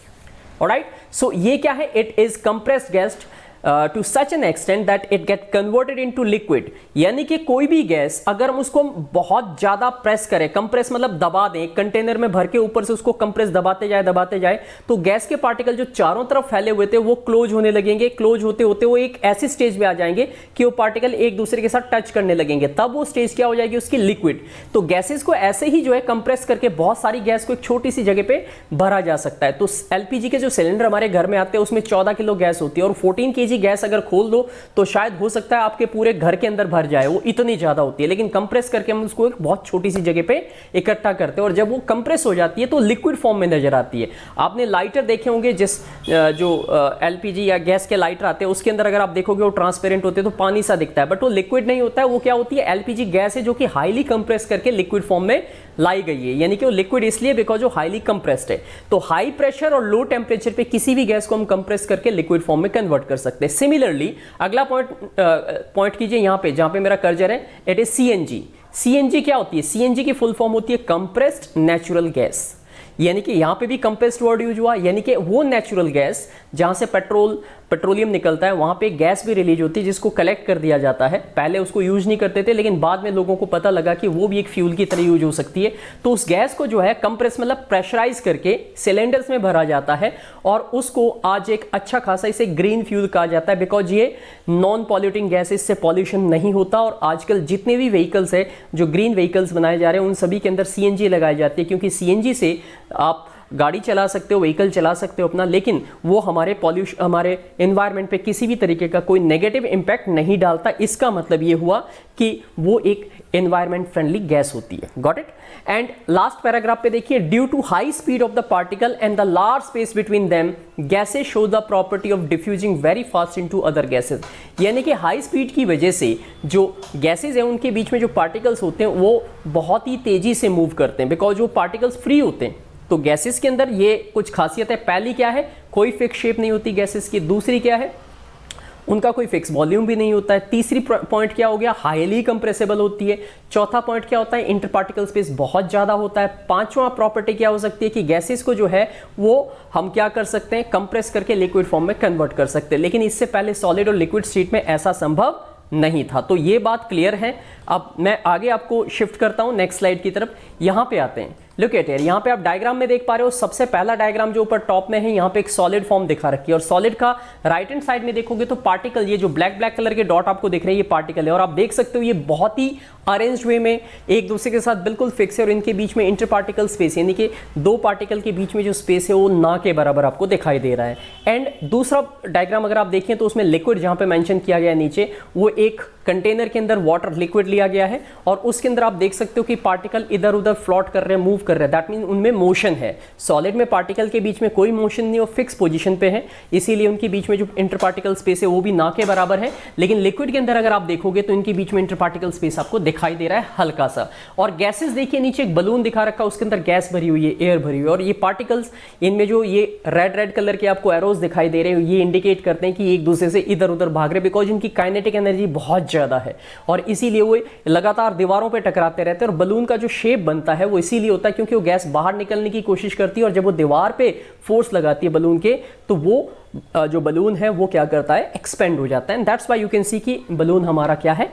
S1: ऑलराइट। सो ये क्या है, it is compressed gas to such an extent that it get converted into liquid. यानी कि कोई भी गैस अगर हम उसको बहुत ज्यादा प्रेस करें, कंप्रेस मतलब दबा दें, कंटेनर में भर के ऊपर से उसको कंप्रेस दबाते जाए, तो गैस के पार्टिकल जो चारों तरफ फैले हुए थे वो क्लोज होने लगेंगे। क्लोज होते होते वो एक ऐसी स्टेज पे आ जाएंगे कि वो पार्टिकल एक दूसरे के साथ टच करने लगेंगे, तब वो स्टेज क्या हो जाएगी उसकी, लिक्विड। तो गैसेस को ऐसे ही जो है कंप्रेस करके बहुत सारी गैस को एक छोटी सी जगह पे भरा जा सकता है। तो एलपीजी के जो सिलेंडर हमारे घर में आते हैं उसमें 14 किलो गैस होती है और 14 केजी गैस अगर खोल दो तो शायद हो सकता है आपके पूरे घर के अंदर भर जाए, वो इतनी ज्यादा होती है। लेकिन कंप्रेस करके हम उसको एक बहुत छोटी सी जगह पे इकट्ठा करते हैं और जब वो कंप्रेस हो जाती है तो लिक्विड फॉर्म में नजर आती है। आपने लाइटर देखे होंगे, जिस जो एलपीजी या गैस के लाइटर आते हैं उसके अंदर अगर आप देखोगे वो ट्रांसपेरेंट होते हैं तो पानी सा दिखता है, बट वो लिक्विड नहीं होता है। वो क्या होती है, एलपीजी गैस है जो कि हाईली कंप्रेस करके लिक्विड फॉर्म में लाई गई है। यानी कि वो लिक्विड इसलिए बिकॉज वो हाईली कंप्रेस्ड है। तो हाई प्रेशर और लो टेम्परेचर पे किसी भी गैस को हम कंप्रेस करके लिक्विड फॉर्म में कन्वर्ट कर सकते हैं। सिमिलरली अगला पॉइंट कीजिए यहां पे जहां पे मेरा कर्सर है, इट इज सीएनजी। सीएनजी क्या होती है, सीएनजी की फुल फॉर्म होती है कंप्रेस्ड नेचुरल गैस। यानी कि यहां पे भी कंप्रेस्ड वर्ड यूज हुआ, यानी कि वो नेचुरल गैस जहां से पेट्रोलियम निकलता है, वहां पे गैस भी रिलीज होती है जिसको कलेक्ट कर दिया जाता है। पहले उसको यूज नहीं करते थे, लेकिन बाद में लोगों को पता लगा कि वो भी एक फ्यूल की तरह यूज हो सकती है। तो उस गैस को जो है कंप्रेस मतलब प्रेशराइज करके सिलेंडर्स में भरा जाता है और उसको आज एक अच्छा खासा इसे ग्रीन फ्यूल कहा जाता है, बिकॉज ये नॉन पॉल्यूटिंग गैस, इससे पॉल्यूशन नहीं होता। और आजकल जितने भी व्हीकल्स है जो ग्रीन व्हीकल्स बनाए जा रहे हैं उन सभी के अंदर सीएनजी लगाई जाती है, क्योंकि सीएनजी से आप गाड़ी चला सकते हो, व्हीकल चला सकते हो अपना, लेकिन वो हमारे पॉल्यूशन, हमारे एनवायरनमेंट पे किसी भी तरीके का कोई नेगेटिव इंपैक्ट नहीं डालता। इसका मतलब ये हुआ कि वो एक एनवायरनमेंट फ्रेंडली गैस होती है। Got it. And last paragraph पे देखिए, due to high speed of the particle and the large space between them gases show the property of diffusing very fast into other gases. यानी कि high speed की वजह से जो gases हैं उनके बीच में जो पार्टिकल्स होते हैं वो बहुत ही तेजी से मूव करते हैं, बिकॉज वो पार्टिकल्स फ्री होते हैं। तो गैसेस के अंदर ये कुछ खासियत है। पहली क्या है, कोई फिक्स शेप नहीं होती गैसेस की। दूसरी क्या है, उनका कोई फिक्स वॉल्यूम भी नहीं होता है। तीसरी पॉइंट क्या हो गया, हाईली कंप्रेसिबल होती है। चौथा पॉइंट क्या होता है, इंटरपार्टिकल स्पेस बहुत ज्यादा होता है। पांचवा प्रॉपर्टी क्या हो सकती है कि गैसेस को जो है वो हम क्या कर सकते हैं, कंप्रेस करके लिक्विड फॉर्म में कन्वर्ट कर सकते हैं। लेकिन इससे पहले सॉलिड और लिक्विड स्टेट में ऐसा संभव नहीं था। तो ये बात क्लियर है। अब मैं आगे आपको शिफ्ट करता हूं नेक्स्ट स्लाइड की तरफ। यहां पे आते हैं, लुक एट हियर। यहाँ पे आप डायग्राम में देख पा रहे हो, सबसे पहला डायग्राम जो ऊपर टॉप में है, यहाँ पे एक सॉलिड फॉर्म दिखा रखी है और सॉलिड का राइट हैंड साइड में देखोगे तो पार्टिकल, ये जो ब्लैक कलर के डॉट आपको दिख रहे हैं ये पार्टिकल है। और आप देख सकते हो ये बहुत ही अरेंज वे में एक दूसरे के साथ बिल्कुल फिक्स है और इनके बीच में इंटर पार्टिकल स्पेस, यानी कि दो पार्टिकल के बीच में जो स्पेस है वो ना के बराबर आपको दिखाई दे रहा है। एंड दूसरा डायग्राम अगर आप देखें तो उसमें लिक्विड जहां पे मेंशन किया गया है नीचे, वो एक कंटेनर के अंदर वाटर लिक्विड लिया गया है और उसके अंदर आप देख सकते हो कि पार्टिकल इधर उधर फ्लोट कर रहे हैं, मूव कर रहे हैं। दैट मीन उनमें मोशन है। सॉलिड में पार्टिकल के बीच में कोई मोशन नहीं, वो फिक्स पोजीशन पे है, इसीलिए उनके बीच में जो इंटर पार्टिकल स्पेस है वो भी ना के बराबर है। लेकिन लिक्विड के अंदर अगर आप देखोगे तो इनके बीच में इंटर पार्टिकल स्पेस आपको दिखाई दिखाई दे रहा है हल्का सा। और गैसेस देखिए, नीचे एक बलून दिखा रखा है, उसके अंदर गैस भरी हुई है, एयर भरी हुई है, और ये पार्टिकल्स, इनमें जो ये रेड कलर के आपको एरोज दिखाई दे रहे हैं, ये इंडिकेट करते हैं कि एक दूसरे से इधर उधर भाग रहे, बिकॉज इनकी काइनेटिक एनर्जी बहुत ज्यादा है और इसीलिए वो लगातार दीवारों पर टकराते रहते हैं। और बलून का जो शेप बनता है वो इसीलिए होता है क्योंकि वो गैस बाहर निकलने की कोशिश करती है, और जब वो दीवार पे फोर्स लगाती है बलून के, तो वो जो बलून है वो क्या करता है, एक्सपेंड हो जाता है। And that's why you can see कि बलून हमारा क्या है,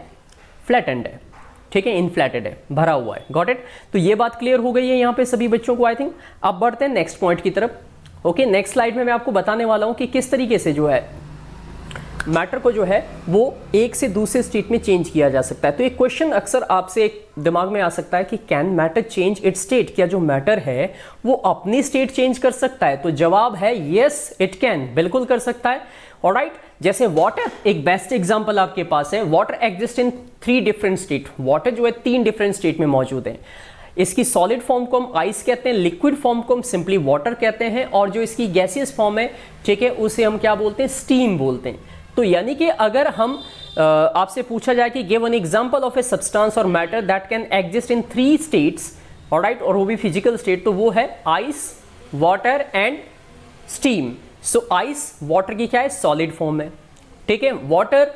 S1: फ्लैटेंड है, ठीक है, इनफ्लेटेड है, भरा हुआ है। Got it? तो ये बात क्लियर हो गई है यहाँ पे सभी बच्चों को, आई थिंक। अब बढ़ते हैं नेक्स्ट पॉइंट की तरफ। ओके, नेक्स्ट स्लाइड में मैं आपको बताने वाला हूँ कि किस तरीके से जो है मैटर को जो है वो एक से दूसरे स्टेट में चेंज किया जा सकता है। तो एक क्वेश्चन अक्सर आपसे एक दिमाग में आ सकता है कि can matter change it's state? क्या जो मैटर है वो अपनी स्टेट चेंज कर सकता है? तो जवाब है यस, इट कैन, बिल्कुल कर सकता है। ऑलराइट, जैसे वाटर एक बेस्ट एग्जांपल आपके पास है। Water exist in 3 different state. Water जो है 3 डिफरेंट स्टेट में मौजूद है। इसकी सॉलिड फॉर्म को हम आइस कहते हैं, लिक्विड फॉर्म को हम सिंपली वाटर कहते हैं, और जो इसकी गैसियस फॉर्म है, ठीक है, उसे हम क्या बोलते हैं, स्टीम बोलते हैं। तो यानी कि अगर हम आपसे पूछा जाए कि give an example of a substance और matter that can exist in 3 states, alright, और वो भी फिजिकल स्टेट, तो वो है ice, water and steam. So ice water की क्या है, सॉलिड फॉर्म है, ठीक है। वाटर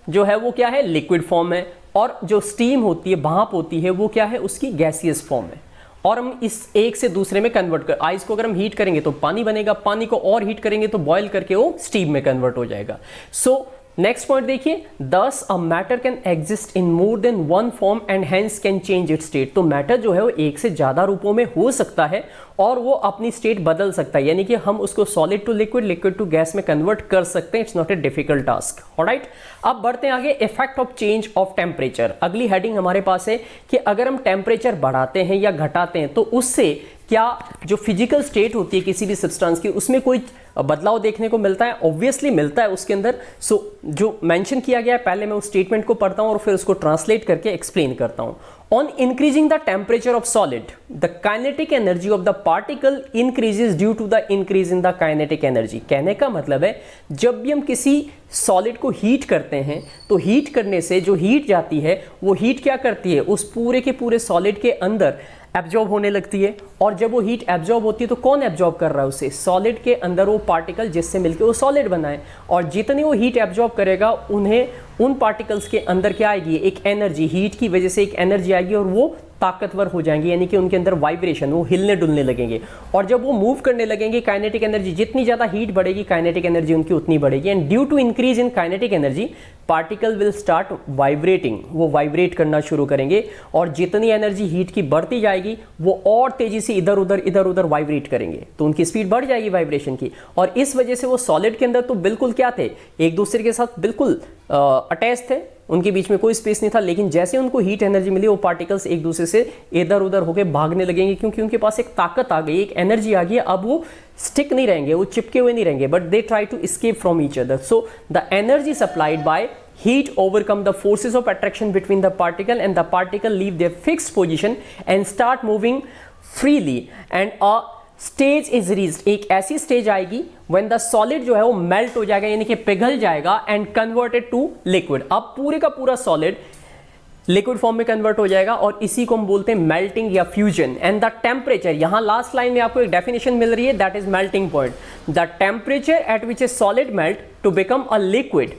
S1: जो है वो क्या है, लिक्विड फॉर्म है, और जो स्टीम होती है, भाप होती है, वो क्या है, उसकी गैसियस फॉर्म है। और हम इस एक से दूसरे में कन्वर्ट कर, आइस को अगर हम हीट करेंगे तो पानी बनेगा, पानी को और हीट करेंगे तो बॉयल करके वो स्टीम में कन्वर्ट हो जाएगा। सो नेक्स्ट पॉइंट देखिए, दस a matter can exist in more than one form and hence can change it's state. तो मैटर जो है वो एक से ज्यादा रूपों में हो सकता है और वो अपनी स्टेट बदल सकता है, यानी कि हम उसको solid to liquid, liquid to gas में कन्वर्ट कर सकते हैं। It's not a difficult task. Alright, अब बढ़ते हैं आगे, effect of change of temperature. अगली हेडिंग हमारे पास है कि अगर हम टेम्परेचर बढ़ाते हैं या घटाते हैं तो उससे क्या जो फिजिकल स्टेट होती है किसी भी सब्सटेंस की, उसमें कोई बदलाव देखने को मिलता है? ऑब्वियसली मिलता है उसके अंदर। सो जो मेंशन किया गया है, पहले मैं उस स्टेटमेंट को पढ़ता हूं और फिर उसको ट्रांसलेट करके एक्सप्लेन करता हूं। On increasing the temperature of solid, the kinetic energy of the particle increases due to the increase in the kinetic energy. कहने का मतलब है, जब भी हम किसी सॉलिड को हीट करते हैं तो हीट करने से जो हीट जाती है वो हीट क्या करती है, उस पूरे के पूरे सॉलिड के अंदर एब्जॉर्ब होने लगती है। और जब वो हीट एब्जॉर्ब होती है तो कौन एब्जॉर्ब कर रहा है उसे? सॉलिड के अंदर वो पार्टिकल जिससे मिलकर वो सॉलिड बना है। और जितनी वो हीट एब्जॉर्ब करेगा, उन्हें उन पार्टिकल्स के अंदर क्या आएगी, एक एनर्जी, हीट की वजह से एक एनर्जी आएगी और वो ताकतवर हो जाएंगे, यानी कि उनके अंदर वाइब्रेशन, वो हिलने डुलने लगेंगे। और जब वो मूव करने लगेंगे, काइनेटिक एनर्जी, जितनी ज़्यादा हीट बढ़ेगी काइनेटिक एनर्जी उनकी उतनी बढ़ेगी। And due to increase in kinetic energy particle will start vibrating, वो वाइब्रेट करना शुरू करेंगे। और जितनी एनर्जी हीट की बढ़ती जाएगी वो और तेजी से इधर उधर वाइब्रेट करेंगे, तो उनकी स्पीड बढ़ जाएगी वाइब्रेशन की। और इस वजह से वो सॉलिड के अंदर तो बिल्कुल क्या थे, एक दूसरे के साथ बिल्कुल अटैच थे, उनके बीच में कोई स्पेस नहीं था। लेकिन जैसे उनको हीट एनर्जी मिली, वो पार्टिकल्स एक दूसरे से इधर उधर होकर भागने लगेंगे, क्योंकि उनके पास एक ताकत आ गई, एक एनर्जी आ गई। अब वो स्टिक नहीं रहेंगे, वो चिपके हुए नहीं रहेंगे, but they try to escape from each other. So the energy supplied by heat overcome the forces of attraction between the particle, and the particle leave their fixed position and start moving freely, and a stage is reached। एक ऐसी stage आएगी when the solid जो है वो melt हो जाएगा, यानी कि पिघल जाएगा, and converted to liquid। अब पूरे का पूरा सॉलिड लिक्विड फॉर्म में कन्वर्ट हो जाएगा, और इसी को हम बोलते हैं मेल्टिंग या फ्यूजन। एंड द टेम्परेचर, यहां लास्ट लाइन में आपको एक डेफिनेशन मिल रही है, that is melting point. The temperature at which a solid melt to become a liquid,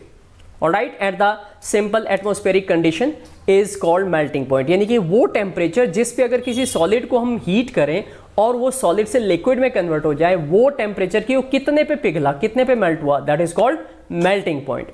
S1: alright, at the simple atmospheric condition is called melting point. यानी कि वो टेम्परेचर जिस पे अगर किसी सॉलिड को हम हीट करें और वो सॉलिड से लिक्विड में कन्वर्ट हो जाए, वो टेम्परेचर की वो कितने पे पिघला, कितने पे मेल्ट हुआ, that is called melting point.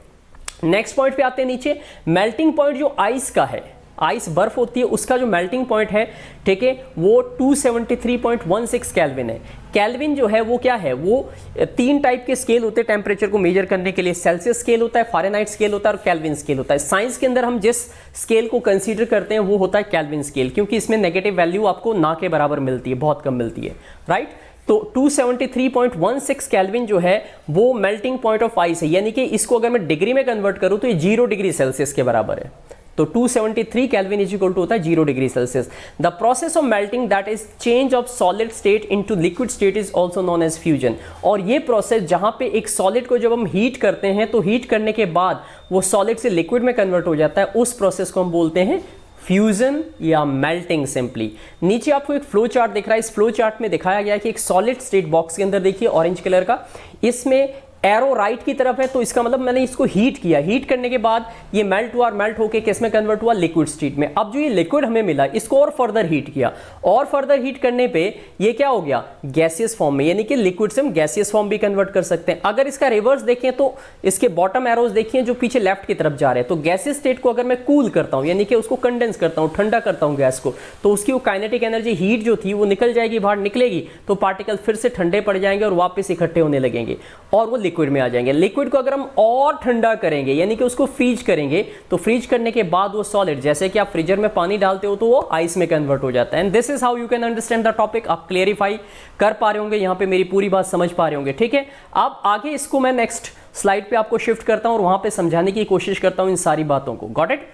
S1: Next point पे आते हैं नीचे, मेल्टिंग पॉइंट जो आइस का है, आइस बर्फ होती है, उसका जो मेल्टिंग पॉइंट है, ठीक है, वो 273.16 केल्विन है। केल्विन जो है वो क्या है, वो 3 टाइप के स्केल होते हैं टेम्परेचर को मेजर करने के लिए। सेल्सियस स्केल होता है, फ़ारेनहाइट स्केल होता है और केल्विन स्केल होता है। साइंस के अंदर हम जिस स्केल को कंसीडर करते हैं वो होता है केल्विन स्केल, क्योंकि इसमें नेगेटिव वैल्यू आपको ना के बराबर मिलती है, बहुत कम मिलती है, राइट। तो 273.16 केल्विन जो है वो मेल्टिंग पॉइंट ऑफ आइस है, यानी कि इसको अगर मैं डिग्री में कन्वर्ट करूं तो ये 0 डिग्री सेल्सियस के बराबर है। तो 273 केल्विन इज इक्वल टू होता है 0 degree Celsius. The process of melting that is change of solid state into liquid state is also known as fusion. और ये प्रोसेस जहां पे एक सॉलिड को जब हम हीट करते हैं तो हीट करने के बाद वो सॉलिड से लिक्विड में कन्वर्ट हो जाता है, उस प्रोसेस को हम बोलते हैं फ्यूजन या मेल्टिंग सिंपली। नीचे आपको एक फ्लो चार्ट दिख रहा है, इस फ्लो चार्ट में दिखाया गया है कि एक सॉलिड स्टेट बॉक्स के अंदर देखिए ऑरेंज कलर का, इसमें एरो राइट की तरफ है, तो इसका मतलब मैंने इसको हीट किया, हीट करने के बाद ये मेल्ट हुआ और मेल्ट होके किस में कन्वर्ट हुआ, लिक्विड स्टेट में। अब जो ये लिक्विड हमें मिला इसको और फर्दर हीट किया, और फर्दर हीट करने पे ये क्या हो गया, गैसियस फॉर्म में, यानी कि लिक्विड से हम गैसियस फॉर्म भी कन्वर्ट कर सकते हैं। अगर इसका रिवर्स देखें तो इसके बॉटम एरोज देखिए जो पीछे लेफ्ट की तरफ जा रहे हैं, तो गैसियस स्टेट को अगर मैं कूल करता हूं, यानी कि उसको कंडेंस करता हूं, ठंडा करता हूं गैस को, तो उसकी वो काइनेटिक एनर्जी हीट जो थी वो निकल जाएगी, बाहर निकलेगी, तो पार्टिकल फिर से ठंडे पड़ जाएंगे और वापस इकट्ठे होने लगेंगे और वो लिक्विड में आ जाएंगे। लिक्विड को अगर हम और ठंडा करेंगे, यानी कि उसको फ्रीज करेंगे, तो फ्रीज करने के बाद वो सॉलिड, जैसे कि आप फ्रीजर में पानी डालते हो तो वो आइस में कन्वर्ट हो जाता है। And this is how you can understand the topic. आप क्लियरिफाई कर पा रहे होंगे, यहां पे मेरी पूरी बात समझ पा रहे होंगे, ठीक है। अब आगे इसको मैं नेक्स्ट स्लाइड पे आपको शिफ्ट करता हूं और वहां पे समझाने की कोशिश करता हूं इन सारी बातों को। Got it.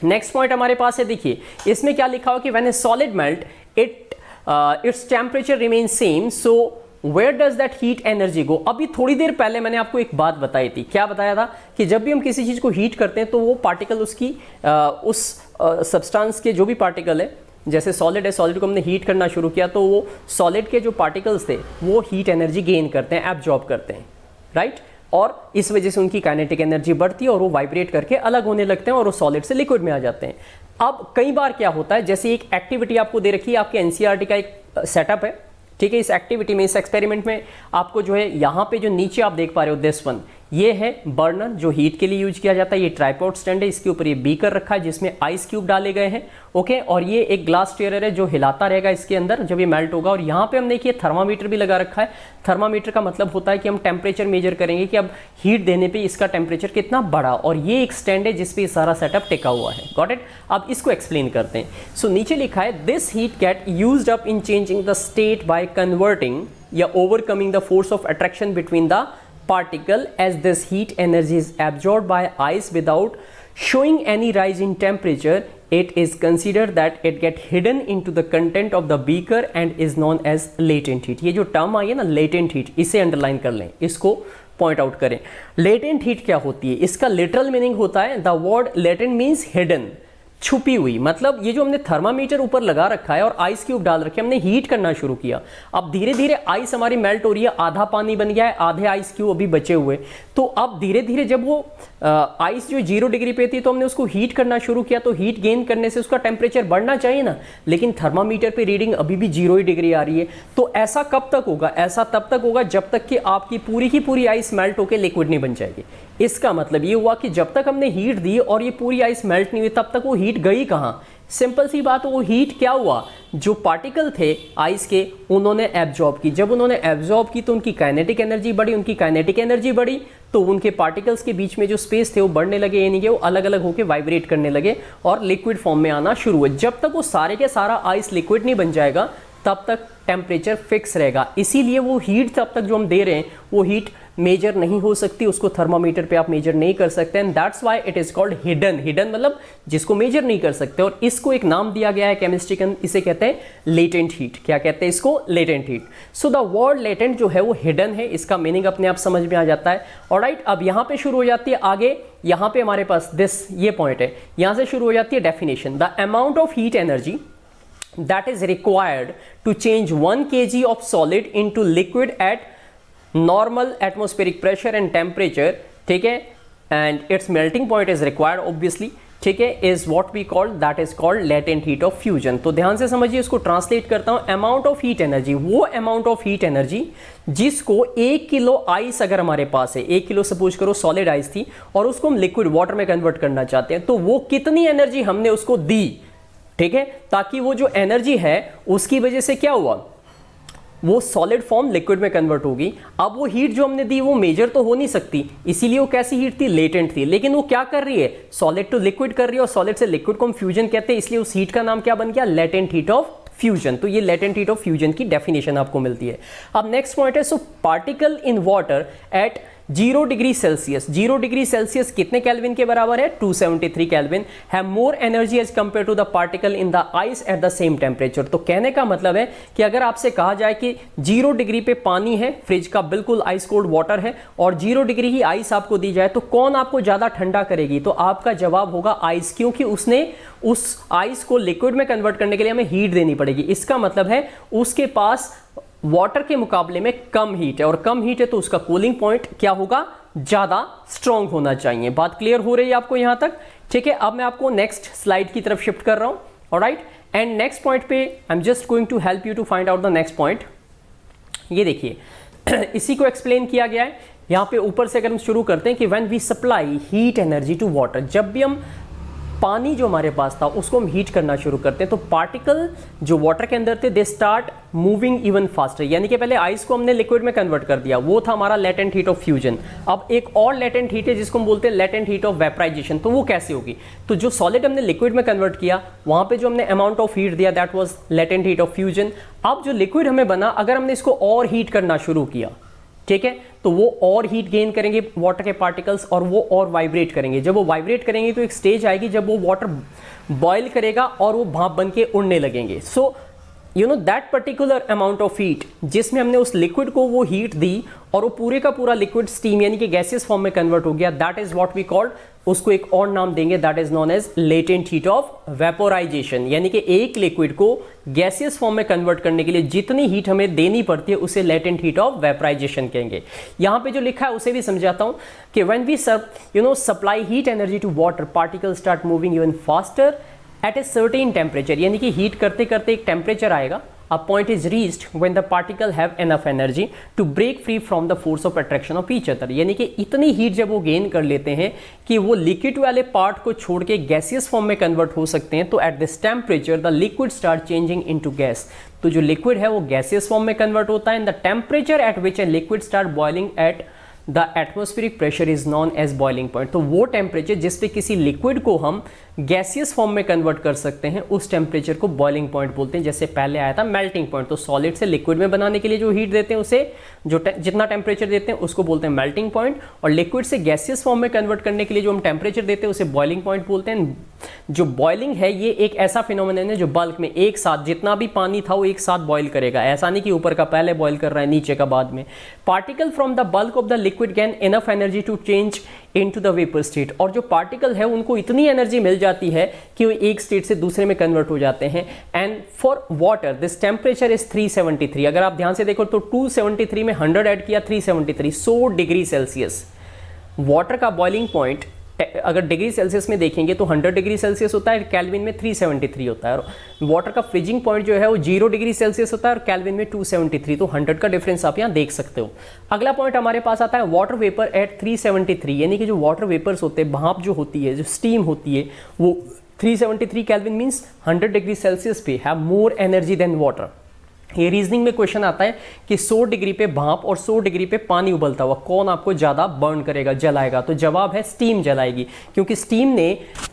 S1: नेक्स्ट पॉइंट हमारे पास है, देखिए इसमें क्या लिखा हो कि when A solid melt its temperature remain same, so Where does that heat energy go? अभी थोड़ी देर पहले मैंने आपको एक बात बताई थी, क्या बताया था कि जब भी हम किसी चीज को हीट करते हैं तो वो पार्टिकल उसकी उस सब्सटेंस के जो भी पार्टिकल है, जैसे सॉलिड है, सॉलिड को हमने हीट करना शुरू किया तो वो सॉलिड के जो पार्टिकल्स थे वो हीट एनर्जी गेन करते हैं, एब्जॉर्ब करते हैं, राइट। और इस वजह से उनकी काइनेटिक एनर्जी बढ़ती है और वो वाइब्रेट करके अलग होने लगते हैं और वो सॉलिड से लिक्विड में आ जाते हैं। अब कई बार क्या होता है, जैसे एक एक्टिविटी आपको दे रखी है, आपके एनसीईआरटी का एक सेटअप है, ठीक है। इस एक्टिविटी में, इस एक्सपेरिमेंट में आपको जो है यहाँ पे जो नीचे आप देख पा रहे हो दिस वन, ये है बर्नर जो हीट के लिए यूज किया जाता है। ये ट्राइपॉड स्टैंड है, इसके ऊपर ये बीकर रखा है जिसमें आइस क्यूब डाले गए हैं, ओके। और ये एक ग्लास स्टीयरर है जो हिलाता रहेगा इसके अंदर जब ये मेल्ट होगा। और यहाँ पे हमने देखिए थर्मामीटर भी लगा रखा है। थर्मामीटर का मतलब होता है कि हम टेम्परेचर मेजर करेंगे कि अब हीट देने पे इसका टेम्परेचर कितना बढ़ा, और ये एक स्टैंड है जिसपे सारा सेटअप टिका हुआ है। Got it. अब इसको एक्सप्लेन करते हैं। सो नीचे लिखा है this heat get used up in changing the state by converting या overcoming the force of attraction between the particle as this heat energy is absorbed by ice without showing any rise in temperature. It is considered that it get hidden into the content of the beaker and is known as latent heat. ये जो term आई है ना latent heat, इसे underline कर लें, इसको point out करें। latent heat क्या होती है, इसका लिटरल मीनिंग होता है the word latent means hidden, छुपी हुई। मतलब ये जो हमने थर्मामीटर ऊपर लगा रखा है और आइस क्यूब डाल रखे, हमने हीट करना शुरू किया, अब धीरे धीरे आइस हमारी मेल्ट हो रही है, आधा पानी बन गया है, आधे आइस क्यूब अभी बचे हुए। तो अब धीरे धीरे जब वो आइस जो 0 डिग्री पे थी तो हमने उसको हीट करना शुरू किया, तो हीट गेन करने से उसका टेम्परेचर बढ़ना चाहिए ना, लेकिन थर्मामीटर पे रीडिंग अभी भी 0 डिग्री आ रही है। तो ऐसा कब तक होगा, ऐसा तब तक होगा जब तक कि आपकी पूरी की पूरी आइस मेल्ट होकर लिक्विड नहीं बन जाएगी। इसका मतलब ये हुआ कि जब तक हमने हीट दी और ये पूरी आइस मेल्ट नहीं हुई, तब तक वो हीट गई कहाँ। सिंपल सी बात, वो हीट क्या हुआ, जो पार्टिकल थे आइस के उन्होंने एब्जॉर्ब की। जब उन्होंने एब्जॉर्ब की तो उनकी काइनेटिक एनर्जी बढ़ी, उनकी काइनेटिक एनर्जी बढ़ी तो उनके पार्टिकल्स के बीच में जो स्पेस थे वो बढ़ने लगे, यानी कि वो अलग अलग होकर वाइब्रेट करने लगे और लिक्विड फॉर्म में आना शुरू हुए। जब तक वो सारे के सारा आइस लिक्विड नहीं बन जाएगा तब तक टेम्परेचर फिक्स रहेगा। इसीलिए वो हीट तब तक जो हम दे रहे हैं वो हीट मेजर नहीं हो सकती, उसको थर्मामीटर पे आप मेजर नहीं कर सकते, and that's why it is called hidden. Hidden मतलब जिसको मेजर नहीं कर सकते, और इसको एक नाम दिया गया है केमिस्ट्री के, इसे कहते हैं लेटेंट हीट। क्या कहते हैं इसको, latent heat. So the word latent जो है वो हिडन है, इसका मीनिंग अपने आप समझ में आ जाता है। ऑलराइट, अब यहाँ पे शुरू हो जाती है आगे, यहाँ पे हमारे पास दिस ये पॉइंट है, यहाँ से शुरू हो जाती है definition. The amount of heat energy that is required to change 1 kg of solid into liquid at normal atmospheric pressure and temperature, ठीक है, and its melting point is required obviously, ठीक है, is what we call, that is called latent heat of fusion। तो ध्यान से समझिए, इसको translate करता हूं। अमाउंट ऑफ हीट एनर्जी, वो अमाउंट ऑफ हीट एनर्जी जिसको 1 किलो आइस अगर हमारे पास है, 1 किलो सपोज करो सॉलिड आइस थी और उसको हम लिक्विड वाटर में कन्वर्ट करना चाहते हैं, तो वो कितनी एनर्जी हमने उसको दी, ठीक है, ताकि वो जो एनर्जी है उसकी वजह से क्या हुआ, वो सॉलिड फॉर्म लिक्विड में कन्वर्ट होगी। अब वो हीट जो हमने दी वो मेजर तो हो नहीं सकती, इसीलिए वो कैसी हीट थी, लेटेंट थी। लेकिन वो क्या कर रही है, सॉलिड टू लिक्विड कर रही है, और सॉलिड से लिक्विड को हम फ्यूजन कहते हैं, इसलिए उस हीट का नाम क्या बन गया, लेटेंट हीट ऑफ फ्यूजन। तो ये लेटेंट हीट ऑफ फ्यूजन की डेफिनेशन आपको मिलती है। अब नेक्स्ट पॉइंट है, so particle in water at 0 degree Celsius, 0 degree Celsius कितने केल्विन के बराबर है? 273 kelvin, have more energy as compare to the particle in the ice at the same temperature. तो कहने का मतलब है कि अगर आपसे कहा जाए कि 0 डिग्री पे पानी है, फ्रिज का बिल्कुल आइस कोल्ड वाटर है, और 0 डिग्री ही आइस आपको दी जाए, तो कौन आपको ज्यादा ठंडा करेगी? तो आपका जवाब होगा आइस, क्योंकि उसने उस आइस को लिक्विड में कन्वर्ट करने के लिए हमें हीट देनी पड़ेगी। इसका मतलब है उसके पास वाटर के मुकाबले में कम हीट है, और कम हीट है तो उसका कूलिंग पॉइंट क्या होगा? ज्यादा स्ट्रांग होना चाहिए। बात क्लियर हो रही है आपको यहां तक? ठीक है, अब मैं आपको नेक्स्ट स्लाइड की तरफ शिफ्ट कर रहा हूं। ऑलराइट, एंड नेक्स्ट पॉइंट पे I am just going to help you to find out the next point. ये देखिए इसी को एक्सप्लेन किया गया है यहां पे ऊपर से। अगर हम शुरू करते हैं कि when we supply heat energy to water, जब भी हम पानी जो हमारे पास था उसको हम हीट करना शुरू करते हैं तो पार्टिकल जो वाटर के अंदर थे they start moving even faster. यानी कि पहले आइस को हमने लिक्विड में कन्वर्ट कर दिया, वो था हमारा लेटेंट हीट ऑफ फ्यूजन। अब एक और लेटेंट हीट है जिसको हम बोलते हैं लेटेंट हीट ऑफ वेपराइजेशन। तो वो कैसे होगी? तो जो सॉलिड हमने लिक्विड में कन्वर्ट किया, वहां पे जो हमने अमाउंट ऑफ हीट दिया that was latent heat of fusion. अब जो लिक्विड हमें बना, अगर हमने इसको और हीट करना शुरू किया, ठीक है, तो वो और हीट गेन करेंगे वाटर के पार्टिकल्स, और वो और वाइब्रेट करेंगे। जब वो वाइब्रेट करेंगे तो एक स्टेज आएगी जब वो वाटर बॉयल करेगा और वो भाप बन के उड़ने लगेंगे। So you know that particular amount of heat जिसमें हमने उस लिक्विड को वो हीट दी और वो पूरे का पूरा लिक्विड स्टीम यानी कि गैसियस फॉर्म में कन्वर्ट हो गया, that is what we called, उसको एक और नाम देंगे, that is known as latent heat of vaporisation. यानी कि एक लिक्विड को गैसियस फॉर्म में कन्वर्ट करने के लिए जितनी हीट हमें देनी पड़ती है उसे लेटेंट हीट ऑफ वेपोराइजेशन कहेंगे। यहां पे जो लिखा है उसे भी समझाता हूं कि when we supply heat energy to water, particles start moving even faster at a certain temperature. यानी कि हीट करते करते एक टेम्परेचर आएगा, a point is reached when the particle have enough energy to break free from the force of attraction of each other। यानी कि इतनी heat जब वो गेन कर लेते हैं कि वो लिक्विड वाले पार्ट को छोड़ के गैसियस फॉर्म में कन्वर्ट हो सकते हैं, तो at this temperature the liquid start changing into gas. तो जो लिक्विड है वो गैसियस फॉर्म में कन्वर्ट होता है। And the temperature at which a liquid start boiling at the atmospheric pressure is known as boiling point. तो वो temperature जिस पे किसी लिक्विड को हम गैसियस फॉर्म में कन्वर्ट कर सकते हैं उस टेम्परेचर को बॉइलिंग पॉइंट बोलते हैं। जैसे पहले आया था मेल्टिंग पॉइंट। तो सॉलिड से लिक्विड में बनाने के लिए जो हीट देते हैं उसे जितना टेम्परेचर देते हैं उसको बोलते हैं मेल्टिंग पॉइंट, और लिक्विड से गैसियस फॉर्म में कन्वर्ट करने के लिए जो हम टेम्परेचर देते हैं उसे बॉइलिंग पॉइंट बोलते हैं। जो बॉइलिंग है ये एक ऐसा फिनोमेनन है जो बल्क में एक साथ जितना भी पानी था वो एक साथ बॉयल करेगा। ऐसा नहीं कि ऊपर का पहले बॉयल कर रहा है नीचे का बाद में। Particle from the bulk of the liquid gain enough energy to change into the vapour state. और जो पार्टिकल है उनको इतनी एनर्जी मिल जाती है कि वो एक स्टेट से दूसरे में कन्वर्ट हो जाते हैं। And for water this temperature is 373। अगर आप ध्यान से देखो तो 273 में 100 ऐड किया 373, 100 डिग्री सेल्सियस। वाटर का बॉइलिंग पॉइंट अगर डिग्री सेल्सियस में देखेंगे तो 100 डिग्री सेल्सियस होता है, केल्विन में 373 होता है। और वाटर का फ्रीजिंग पॉइंट जो है वो 0 डिग्री सेल्सियस होता है और केल्विन में 273। तो 100 का डिफरेंस आप यहाँ देख सकते हो। अगला पॉइंट हमारे पास आता है वाटर वेपर एट 373। यानी कि जो वाटर वेपर्स होते हैं, भाप जो होती है, जो स्टीम होती है, वो 373 केल्विन मीन्स 100 डिग्री सेल्सियस पे have more energy than water. ये रीजनिंग में क्वेश्चन आता है कि 100 डिग्री पे भाप और 100 डिग्री पे पानी उबलता हुआ कौन आपको ज़्यादा बर्न करेगा, जलाएगा? तो जवाब है स्टीम जलाएगी, क्योंकि स्टीम ने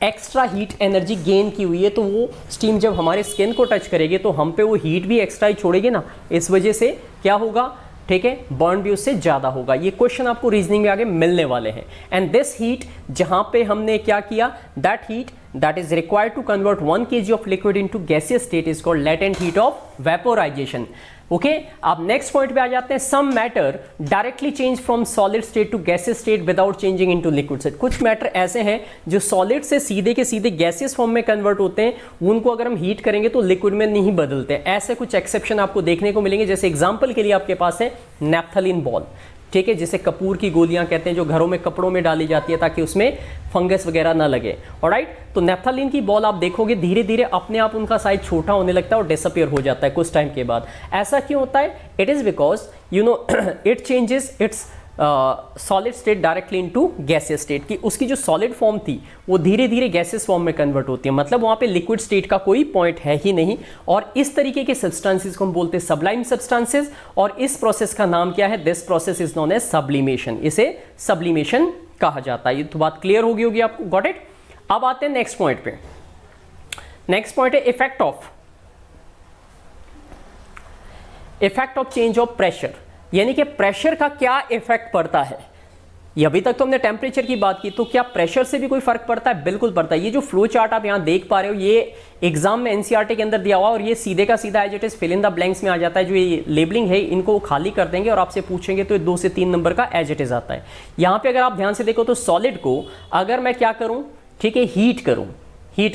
S1: एक्स्ट्रा हीट एनर्जी गेन की हुई है। तो वो स्टीम जब हमारे स्किन को टच करेगी तो हम पे वो हीट भी एक्स्ट्रा ही छोड़ेगी ना, इस वजह से क्या होगा, ठीक है, बर्न भी उससे ज़्यादा होगा। ये क्वेश्चन आपको रीजनिंग में आगे मिलने वाले हैं। एंड दिस हीट जहाँ पे हमने क्या किया, that heat that is required to convert 1 kg of liquid into gaseous state is called latent heat of vaporization। Okay, अब नेक्स्ट पॉइंट पे आ जाते हैं। Some matter directly change from solid state to gaseous state without changing into liquid state. कुछ matter ऐसे हैं जो solid से सीधे के सीधे गैसियस फॉर्म में कन्वर्ट होते हैं, उनको अगर हम हीट करेंगे तो लिक्विड में नहीं बदलते। ऐसे कुछ एक्सेप्शन आपको देखने को मिलेंगे। जैसे एग्जांपल के लिए आपके पास है नैप्थलीन बॉल, ठीक है, जिसे कपूर की गोलियां कहते हैं, जो घरों में कपड़ों में डाली जाती है ताकि उसमें फंगस वगैरह ना लगे। ऑलराइट, तो नैप्थलीन की बॉल आप देखोगे धीरे धीरे अपने आप उनका साइज छोटा होने लगता है और डिसअपियर हो जाता है कुछ टाइम के बाद। ऐसा क्यों होता है? It is because you know it changes it's solid state directly into gaseous state, की उसकी जो सॉलिड फॉर्म थी वो धीरे धीरे गैसियस फॉर्म में कन्वर्ट होती है। मतलब वहाँ पे लिक्विड स्टेट का कोई पॉइंट है ही नहीं। और इस तरीके के सब्सटेंसेस को हम बोलते हैं सब्लाइम सब्सटेंसेस, और इस प्रोसेस का नाम क्या है? This process is known as sublimation. इसे सब्लिमेशन कहा जाता है। ये तो बात क्लियर होगी आपको, गॉट इट? अब आते हैं नेक्स्ट पॉइंट पे। नेक्स्ट पॉइंट है effect of change of pressure. यानी कि प्रेशर का क्या इफेक्ट पड़ता है। ये अभी तक तो हमने टेम्परेचर की बात की, तो क्या प्रेशर से भी कोई फर्क पड़ता है? बिल्कुल पड़ता है। ये जो फ्लो चार्ट आप यहाँ देख पा रहे हो, ये एग्जाम में एनसीईआरटी के अंदर दिया हुआ और ये सीधे का सीधा as it is fill in the blanks में आ जाता है। जो ये लेबलिंग है इनको खाली कर देंगे और आपसे पूछेंगे तो 2 से 3 नंबर का एज इट इज आता है। यहाँ पे अगर आप ध्यान से देखो तो सॉलिड को अगर मैं क्या करूँ, ठीक है, हीट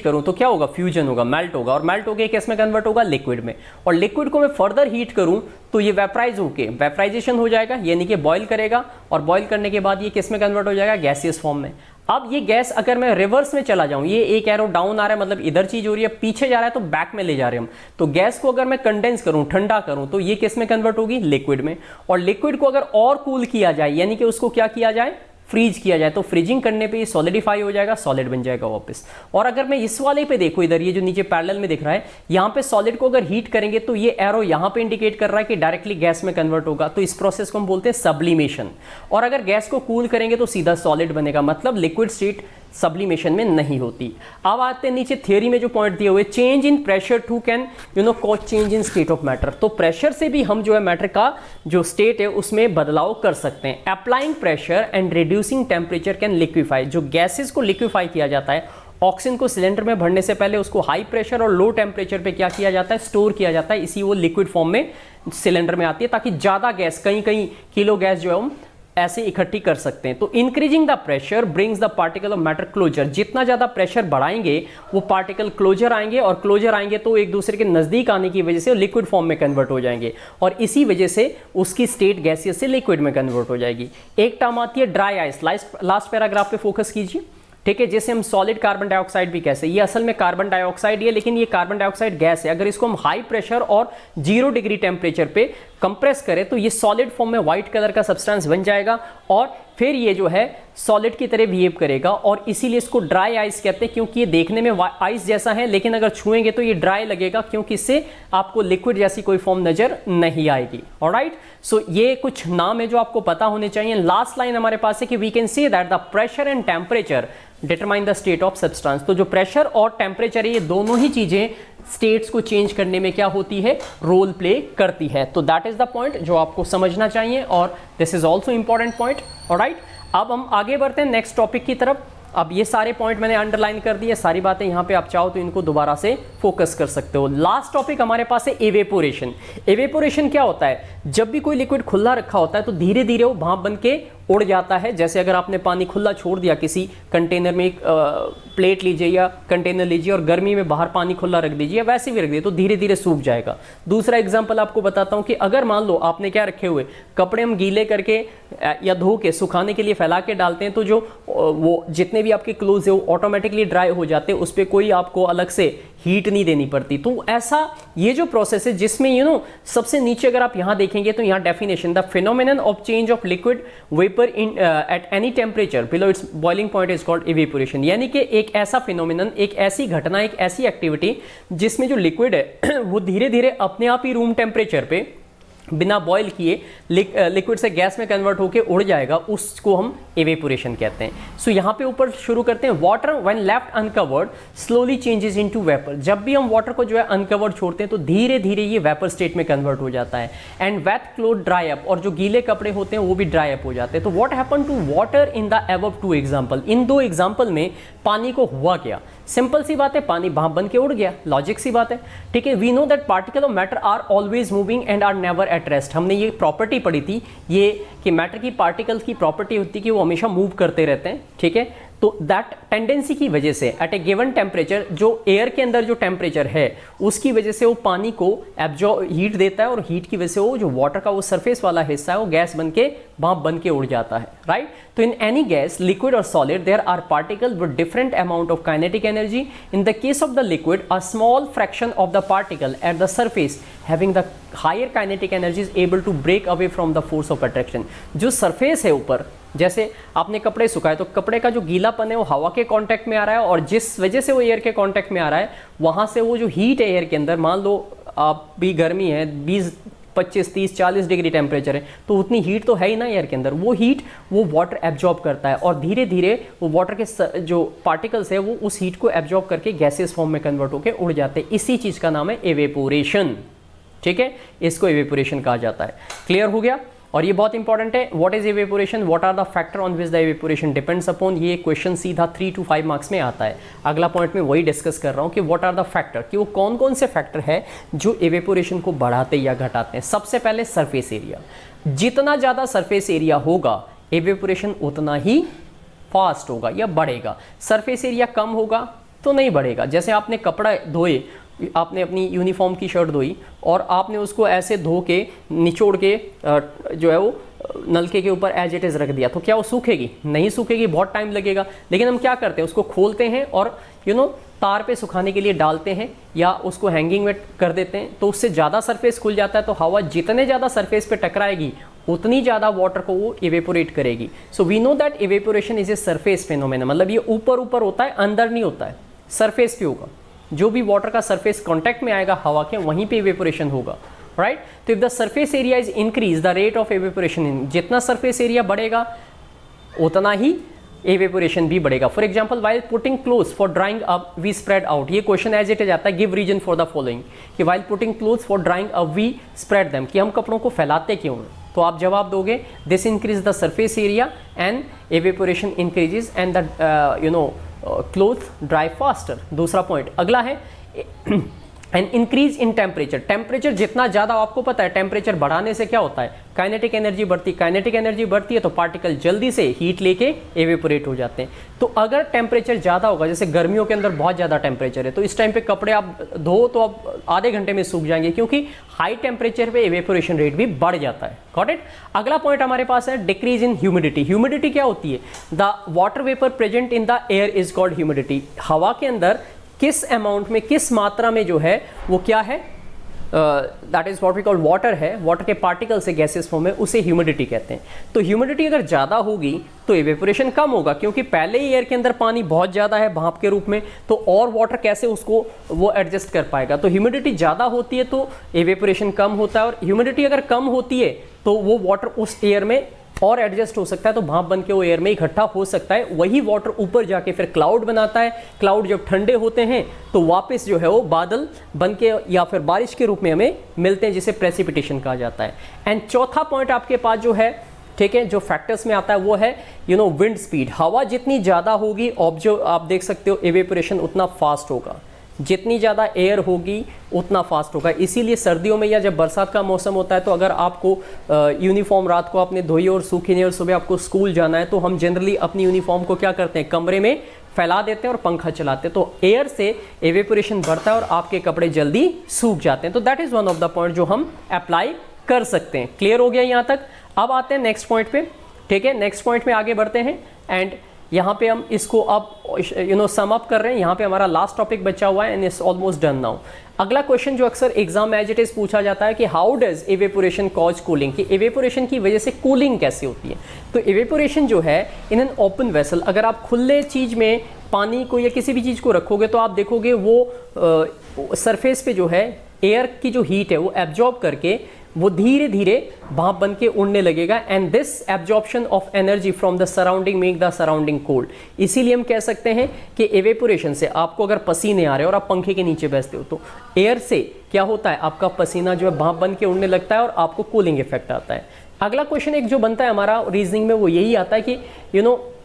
S1: करूं तो क्या होगा, फ्यूजन होगा, मेल्ट होगा, और मेल्ट होके किस में कन्वर्ट होगा, लिक्विड में। और लिक्विड को मैं फर्दर हीट करूं तो ये वेपराइज होके वेपराइजेशन हो जाएगा, यानी कि बॉयल करेगा, और बॉयल करने के बाद ये किस में कन्वर्ट हो जाएगा, गैसियस फॉर्म में। अब ये गैस अगर मैं रिवर्स में चला जाऊं, ये एक एरो डाउन आ रहा है मतलब इधर चीज हो रही है, पीछे जा रहा है तो बैक में ले जा रहे हैं हम, तो गैस को अगर मैं कंडेंस करूं, ठंडा करूं, तो ये किस में कन्वर्ट होगी, लिक्विड में। और लिक्विड को अगर और कूल किया जाए, यानी कि उसको क्या किया जाए, फ्रीज किया जाए, तो फ्रीजिंग करने पे ये सॉलिडिफाई हो जाएगा, सॉलिड बन जाएगा वापस। और अगर मैं इस वाले पे देखूं, इधर ये जो नीचे पैरेलल में दिख रहा है, यहाँ पे सॉलिड को अगर हीट करेंगे तो ये एरो यहाँ पे इंडिकेट कर रहा है कि डायरेक्टली गैस में कन्वर्ट होगा, तो इस प्रोसेस को हम बोलते हैं सब्लिमेशन। और अगर गैस को कूल करेंगे तो सीधा सॉलिड बनेगा, मतलब लिक्विड स्टेट सब्लिमेशन में नहीं होती। अब आते हैं नीचे थियोरी में जो पॉइंट दिए हुए, change in pressure too can cause change in state of matter. तो प्रेशर से भी हम जो है मैटर का जो स्टेट है उसमें बदलाव कर सकते हैं। Applying pressure and reducing temperature can liquefy. जो गैसेस को लिक्विफाई किया जाता है, ऑक्सीजन को सिलेंडर में भरने से पहले उसको हाई प्रेशर और लो टेम्परेचर पे क्या किया जाता है, स्टोर किया जाता है, इसी वो लिक्विड फॉर्म में सिलेंडर में आती है, ताकि ज्यादा गैस, कई किलो गैस जो है हम ऐसे इकट्ठी कर सकते हैं। तो increasing the pressure brings the particle of matter closer. जितना ज्यादा प्रेशर बढ़ाएंगे वो पार्टिकल क्लोजर आएंगे, और क्लोजर आएंगे तो एक दूसरे के नजदीक आने की वजह से लिक्विड फॉर्म में कन्वर्ट हो जाएंगे, और इसी वजह से उसकी स्टेट गैसियस से लिक्विड में कन्वर्ट हो जाएगी। एक टर्म आती है ड्राई आइस, लास्ट पैराग्राफ पे फोकस कीजिए, ठीक है, जैसे हम सॉलिड कार्बन डाइऑक्साइड भी कैसे, ये असल में कार्बन डाइऑक्साइड है, लेकिन ये कार्बन डाइऑक्साइड गैस है। अगर इसको हम हाई प्रेशर और 0 डिग्री टेम्परेचर पे कंप्रेस करें तो ये सॉलिड फॉर्म में व्हाइट कलर का सब्सटेंस बन जाएगा, और फिर ये जो है सॉलिड की तरह बिहेव करेगा, और इसीलिए इसको ड्राई आइस कहते हैं, क्योंकि ये देखने में आइस जैसा है, लेकिन अगर छुएंगे तो ये ड्राई लगेगा, क्योंकि इससे आपको लिक्विड जैसी कोई फॉर्म नजर नहीं आएगी। ऑलराइट, सो ये कुछ नाम है जो आपको पता होने चाहिए। लास्ट लाइन हमारे पास है कि we can say that the pressure and temperature determine the state of substance. तो जो प्रेशर और टेम्परेचर है, ये दोनों ही चीजें स्टेट्स को चेंज करने में क्या होती है, रोल प्ले करती है। तो दैट इज द पॉइंट जो आपको समझना चाहिए, और this is also important point. Alright, अब हम आगे बढ़ते हैं नेक्स्ट टॉपिक की तरफ। अब ये सारे पॉइंट मैंने अंडरलाइन कर दिए, सारी बातें यहाँ पे आप चाहो तो इनको दोबारा से फोकस कर सकते हो। लास्ट टॉपिक हमारे पास है एवेपोरेशन। एवेपोरेशन क्या होता है, जब भी कोई लिक्विड खुला रखा होता है तो धीरे धीरे वो भाप बन के उड़ जाता है। जैसे अगर आपने पानी खुला छोड़ दिया किसी कंटेनर में, एक प्लेट लीजिए या कंटेनर लीजिए और गर्मी में बाहर पानी खुला रख दीजिए, वैसे भी रख दीजिए तो धीरे धीरे सूख जाएगा। दूसरा एग्जांपल आपको बताता हूं कि अगर मान लो आपने क्या रखे हुए कपड़े, हम गीले करके या धो के सुखाने के लिए फैला के डालते हैं, तो जो वो जितने भी आपके क्लोथ्स है वो ऑटोमेटिकली ड्राई हो जाते हैं, उस पर कोई आपको अलग से हीट नहीं देनी पड़ती। तो ऐसा ये जो प्रोसेस है जिसमें सबसे नीचे अगर आप यहां देखेंगे तो यहां definition, the phenomenon of change of liquid vapour in at any temperature below it's boiling point is called evaporation. यानी कि एक ऐसा फिनोमेनन, एक ऐसी घटना, एक ऐसी एक्टिविटी जिसमें जो लिक्विड है वो धीरे धीरे अपने आप ही रूम टेम्परेचर पे बिना बॉयल किए लिक्विड से गैस में कन्वर्ट होकर उड़ जाएगा, उसको हम एवेपोरेशन कहते हैं। सो यहाँ पे ऊपर शुरू करते हैं, water when left uncovered slowly changes into vapour. जब भी हम वाटर को जो है अनकवर्ड छोड़ते हैं तो धीरे धीरे ये वेपर स्टेट में कन्वर्ट हो जाता है। And wet cloth dry up, और जो गीले कपड़े होते हैं वो भी ड्राई अप हो जाते हैं। तो what happen to water in the above 2 example, in 2 example में पानी को हुआ क्या, सिंपल सी बात है, पानी भाप बन के उड़ गया, लॉजिक सी बात है, ठीक है। We know that particle of matter are always moving and are never at rest. हमने ये प्रॉपर्टी पढ़ी थी ये कि मैटर की पार्टिकल्स की प्रॉपर्टी होती है कि वो हमेशा मूव करते रहते हैं, ठीक है। तो दैट टेंडेंसी की वजह से एट ए गिवन टेम्परेचर, जो एयर के अंदर जो टेम्परेचर है उसकी वजह से वो पानी को एब्जॉर्ब हीट देता है, और हीट की वजह से वो जो वाटर का वो सरफेस वाला हिस्सा है वो गैस बन के भाप बन के उड़ जाता है, राइट। तो इन एनी गैस, लिक्विड और solid, there are particle with different amount of kinetic energy. In the case of the liquid, a small fraction of the particle at the surface having the higher kinetic energy is able to break away from the force of attraction. जो surface है ऊपर, जैसे आपने कपड़े सुखाए तो कपड़े का जो गीलापन है वो हवा के कांटेक्ट में आ रहा है, और जिस वजह से वो एयर के कांटेक्ट में आ रहा है वहां से वो जो हीट है एयर के अंदर, मान लो आप भी गर्मी है 20, 25, 30, 40 डिग्री टेम्परेचर है, तो उतनी हीट तो है ही ना एयर के अंदर, वो हीट वो वाटर एब्जॉर्ब करता है, और धीरे धीरे वो वाटर के जो पार्टिकल्स है वो उस हीट को एब्जॉर्ब करके गैसेस फॉर्म में कन्वर्ट होकर उड़ जाते हैं। इसी चीज का नाम है एवेपोरेशन, ठीक है, इसको एवेपोरेशन कहा जाता है। क्लियर हो गया। और ये बहुत इंपॉर्टेंट है, what is evaporation, what are the factor on which the evaporation depends upon. ये क्वेश्चन सीधा 3 to 5 मार्क्स में आता है। अगला पॉइंट में वही डिस्कस कर रहा हूँ कि व्हाट आर द फैक्टर, कि वो कौन कौन से फैक्टर है जो इवेपोरेशन को बढ़ाते या घटाते हैं। सबसे पहले सरफेस एरिया, जितना ज़्यादा सरफेस एरिया होगा इवेपोरेशन उतना ही फास्ट होगा या बढ़ेगा। सरफेस एरिया कम होगा तो नहीं बढ़ेगा। जैसे आपने कपड़ा धोए, आपने अपनी यूनिफॉर्म की शर्ट धोई और आपने उसको ऐसे धो के निचोड़ के जो है वो नलके के ऊपर एज इट इज़ रख दिया, तो क्या वो सूखेगी? नहीं सूखेगी, बहुत टाइम लगेगा। लेकिन हम क्या करते हैं, उसको खोलते हैं और तार पे सुखाने के लिए डालते हैं या उसको हैंगिंग में कर देते हैं, तो उससे ज़्यादा सरफेस खुल जाता है। तो हवा जितने ज़्यादा सरफेस पे टकराएगी उतनी ज़्यादा वाटर को वो इवेपोरेट करेगी। So we know that evaporation is a surface phenomena, मतलब ये ऊपर ऊपर होता है, अंदर नहीं होता है, सरफेस पे होगा। जो भी वाटर का सरफेस कांटेक्ट में आएगा हवा के, वहीं पे इवेपोरेशन होगा, राइट। तो if the surface area is increase, the rate of evaporation, जितना सरफेस एरिया बढ़ेगा उतना ही इवेपोरेशन भी बढ़ेगा। For example, while putting clothes for drying up we spread out, ये क्वेश्चन एज इट इज आता है, give reason for the following, कि while putting clothes for drying up we spread them, कि हम कपड़ों को फैलाते क्यों हैं? तो आप जवाब दोगे this increase the surface area and evaporation increases and the cloth dry faster. दूसरा पॉइंट अगला है and increase in temperature, temperature जितना ज़्यादा, आपको पता है टेम्परेचर बढ़ाने से क्या होता है, काइनेटिक एनर्जी बढ़ती, काइनेटिक एनर्जी बढ़ती है तो पार्टिकल जल्दी से हीट लेके एवेपोरेट हो जाते हैं। तो अगर टेम्परेचर ज़्यादा होगा, जैसे गर्मियों के अंदर बहुत ज़्यादा टेम्परेचर है, तो इस टाइम पे कपड़े आप धो तो आप आधे घंटे में सूख जाएंगे, क्योंकि हाई टेम्परेचर पे एवेपोरेशन रेट भी बढ़ जाता है। Got it. अगला पॉइंट हमारे पास है डिक्रीज इन ह्यूमिडिटी। ह्यूमिडिटी क्या होती है? The water vapour present in the air is called humidity. हवा के अंदर किस अमाउंट में, किस मात्रा में जो है वो क्या है, that is what we call water है, वाटर के पार्टिकल से गैसेस फॉर्म है, उसे ह्यूमिडिटी कहते हैं। तो ह्यूमिडिटी अगर ज़्यादा होगी तो इवेपोरेशन कम होगा, क्योंकि पहले ही एयर के अंदर पानी बहुत ज़्यादा है भाप के रूप में, तो और वाटर कैसे उसको वो एडजस्ट कर पाएगा। तो ह्यूमिडिटी ज़्यादा होती है तो इवेपोरेशन कम होता है, और ह्यूमिडिटी अगर कम होती है तो वो वाटर उस एयर में और एडजस्ट हो सकता है, तो भाप बन के वो एयर में इकट्ठा हो सकता है। वही वाटर ऊपर जाके फिर क्लाउड बनाता है। क्लाउड जब ठंडे होते हैं तो वापस जो है वो बादल बन के या फिर बारिश के रूप में हमें मिलते हैं, जिसे प्रेसिपिटेशन कहा जाता है। एंड चौथा पॉइंट आपके पास जो है, ठीक है, जो फैक्टर्स में आता है वो है विंड स्पीड। हवा जितनी ज़्यादा होगी, जो आप देख सकते हो, इवेपोरेशन उतना फास्ट होगा। जितनी ज़्यादा एयर होगी उतना फास्ट होगा। इसीलिए सर्दियों में या जब बरसात का मौसम होता है, तो अगर आपको यूनिफॉर्म रात को आपने धोई और सूखी नहीं और सुबह आपको स्कूल जाना है, तो हम जनरली अपनी यूनिफॉर्म को क्या करते हैं, कमरे में फैला देते हैं और पंखा चलाते हैं। तो एयर से एवेपोरेशन बढ़ता है और आपके कपड़े जल्दी सूख जाते हैं। तो that is one of the point जो हम अप्लाई कर सकते हैं। क्लियर हो गया यहाँ तक? अब आते हैं नेक्स्ट पॉइंट पे, ठीक है। नेक्स्ट पॉइंट में आगे बढ़ते हैं एंड यहाँ पे हम इसको अब सम अप कर रहे हैं। यहाँ पे हमारा लास्ट टॉपिक बचा हुआ है and it's almost done now. अगला क्वेश्चन जो अक्सर एग्जाम में एज इट इज पूछा जाता है कि how does evaporation cause cooling, कि इवेपोरेशन की वजह से कूलिंग कैसे होती है। तो इवेपोरेशन जो है इन एन ओपन वेसल, अगर आप खुले चीज़ में पानी को या किसी भी चीज़ को रखोगे तो आप देखोगे वो सरफेस पे जो है एयर की जो हीट है वो एब्जॉर्ब करके वो धीरे धीरे भाप बन के उड़ने लगेगा। And this absorption of energy from the surrounding make the surrounding cold. इसीलिए हम कह सकते हैं कि इवेपोरेशन से आपको अगर पसीने आ रहे हैं और आप पंखे के नीचे बैठते हो, तो एयर से क्या होता है, आपका पसीना जो है भाप बन के उड़ने लगता है और आपको कूलिंग इफेक्ट आता है। अगला क्वेश्चन एक जो बनता है हमारा रीजनिंग में, वो यही आता है कि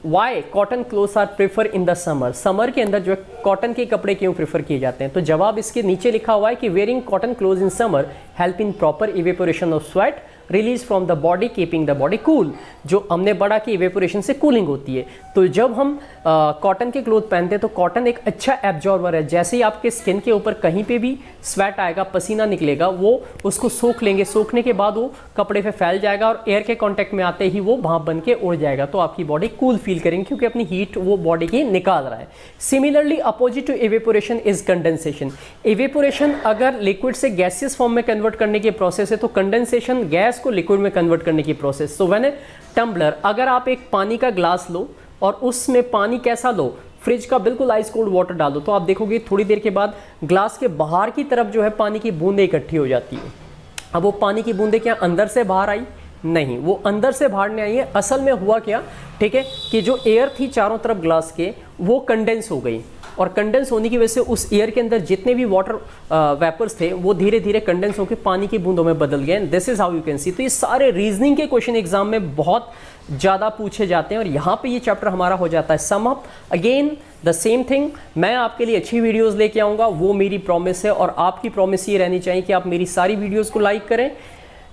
S1: why cotton clothes are prefer in the summer. Summer के अंदर जो है कॉटन के कपड़े क्यों प्रेफर किए जाते हैं। तो जवाब इसके नीचे लिखा हुआ है कि wearing cotton clothes in summer help in proper evaporation of sweat release from the body keeping the body cool. जो हमने पढ़ा कि इवेपोरेशन से कूलिंग होती है। तो जब हम कॉटन के क्लोथ पहनते हैं तो कॉटन एक अच्छा एब्जॉर्बर है। जैसे ही आपके स्किन के ऊपर कहीं पे भी स्वेट आएगा, पसीना निकलेगा, वो उसको सोख लेंगे, सोखने के बाद वो कपड़े पे फैल जाएगा और एयर के कांटेक्ट में आते ही वो भाप बन के उड़ जाएगा। तो आपकी बॉडी कूल फील करेंगे क्योंकि अपनी हीट वो बॉडी की निकाल रहा है। Similarly opposite to evaporation is condensation. Evaporation अगर लिक्विड से गैसियस फॉर्म में कन्वर्ट करने की प्रोसेस है, तो कंडेंसेशन गैस को लिक्विड में कन्वर्ट करने की process. So when a tumbler, अगर आप एक पानी का ग्लास लो और उसमें पानी कैसा लो, फ्रिज का बिल्कुल आइस कोल्ड वाटर डाल दो, तो आप देखोगे थोड़ी देर के बाद ग्लास के बाहर की तरफ जो है पानी की बूंदें इकट्ठी हो जाती है। अब वो पानी की बूंदें क्या अंदर से बाहर आई? नहीं, वो अंदर से बाहर नहीं आई है। असल में हुआ क्या, ठीक है, कि जो एयर थी चारों तरफ ग्लास के, वो कंडेंस हो गई। और कंडेंस होने की वजह से उस एयर के अंदर जितने भी वाटर वेपर्स थे वो धीरे धीरे कंडेंस होकर पानी की बूंदों में बदल गए। This is how you can सी। तो ये सारे रीजनिंग के क्वेश्चन एग्जाम में बहुत ज़्यादा पूछे जाते हैं और यहाँ पे ये चैप्टर हमारा हो जाता है sum up. Again the same thing, मैं आपके लिए अच्छी वीडियोस लेके आऊँगा, वो मेरी प्रॉमिस है। और आपकी प्रॉमिस ये रहनी चाहिए कि आप मेरी सारी वीडियोस को लाइक करें,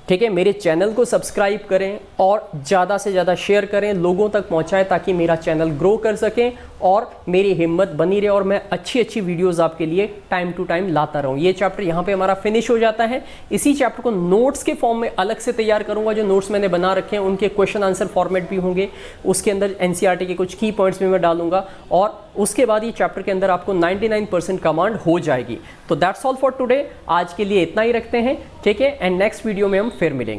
S1: ठीक है, मेरे चैनल को सब्सक्राइब करें और ज़्यादा से ज़्यादा शेयर करें, लोगों तक पहुंचाएं ताकि मेरा चैनल ग्रो कर सकें और मेरी हिम्मत बनी रहे और मैं अच्छी अच्छी वीडियोस आपके लिए टाइम टू टाइम लाता रहूं। ये चैप्टर यहाँ पे हमारा फिनिश हो जाता है। इसी चैप्टर को नोट्स के फॉर्म में अलग से तैयार करूँगा। जो नोट्स मैंने बना रखे हैं उनके क्वेश्चन आंसर फॉर्मेट भी होंगे, उसके अंदर NCERT के कुछ की पॉइंट्स भी मैं डालूंगा और उसके बाद ये चैप्टर के अंदर आपको 99% कमांड हो जाएगी। तो दैट्स ऑल फॉर टुडे। आज के लिए इतना ही रखते हैं, ठीक है, एंड नेक्स्ट वीडियो में हम फिर मिलेंगे।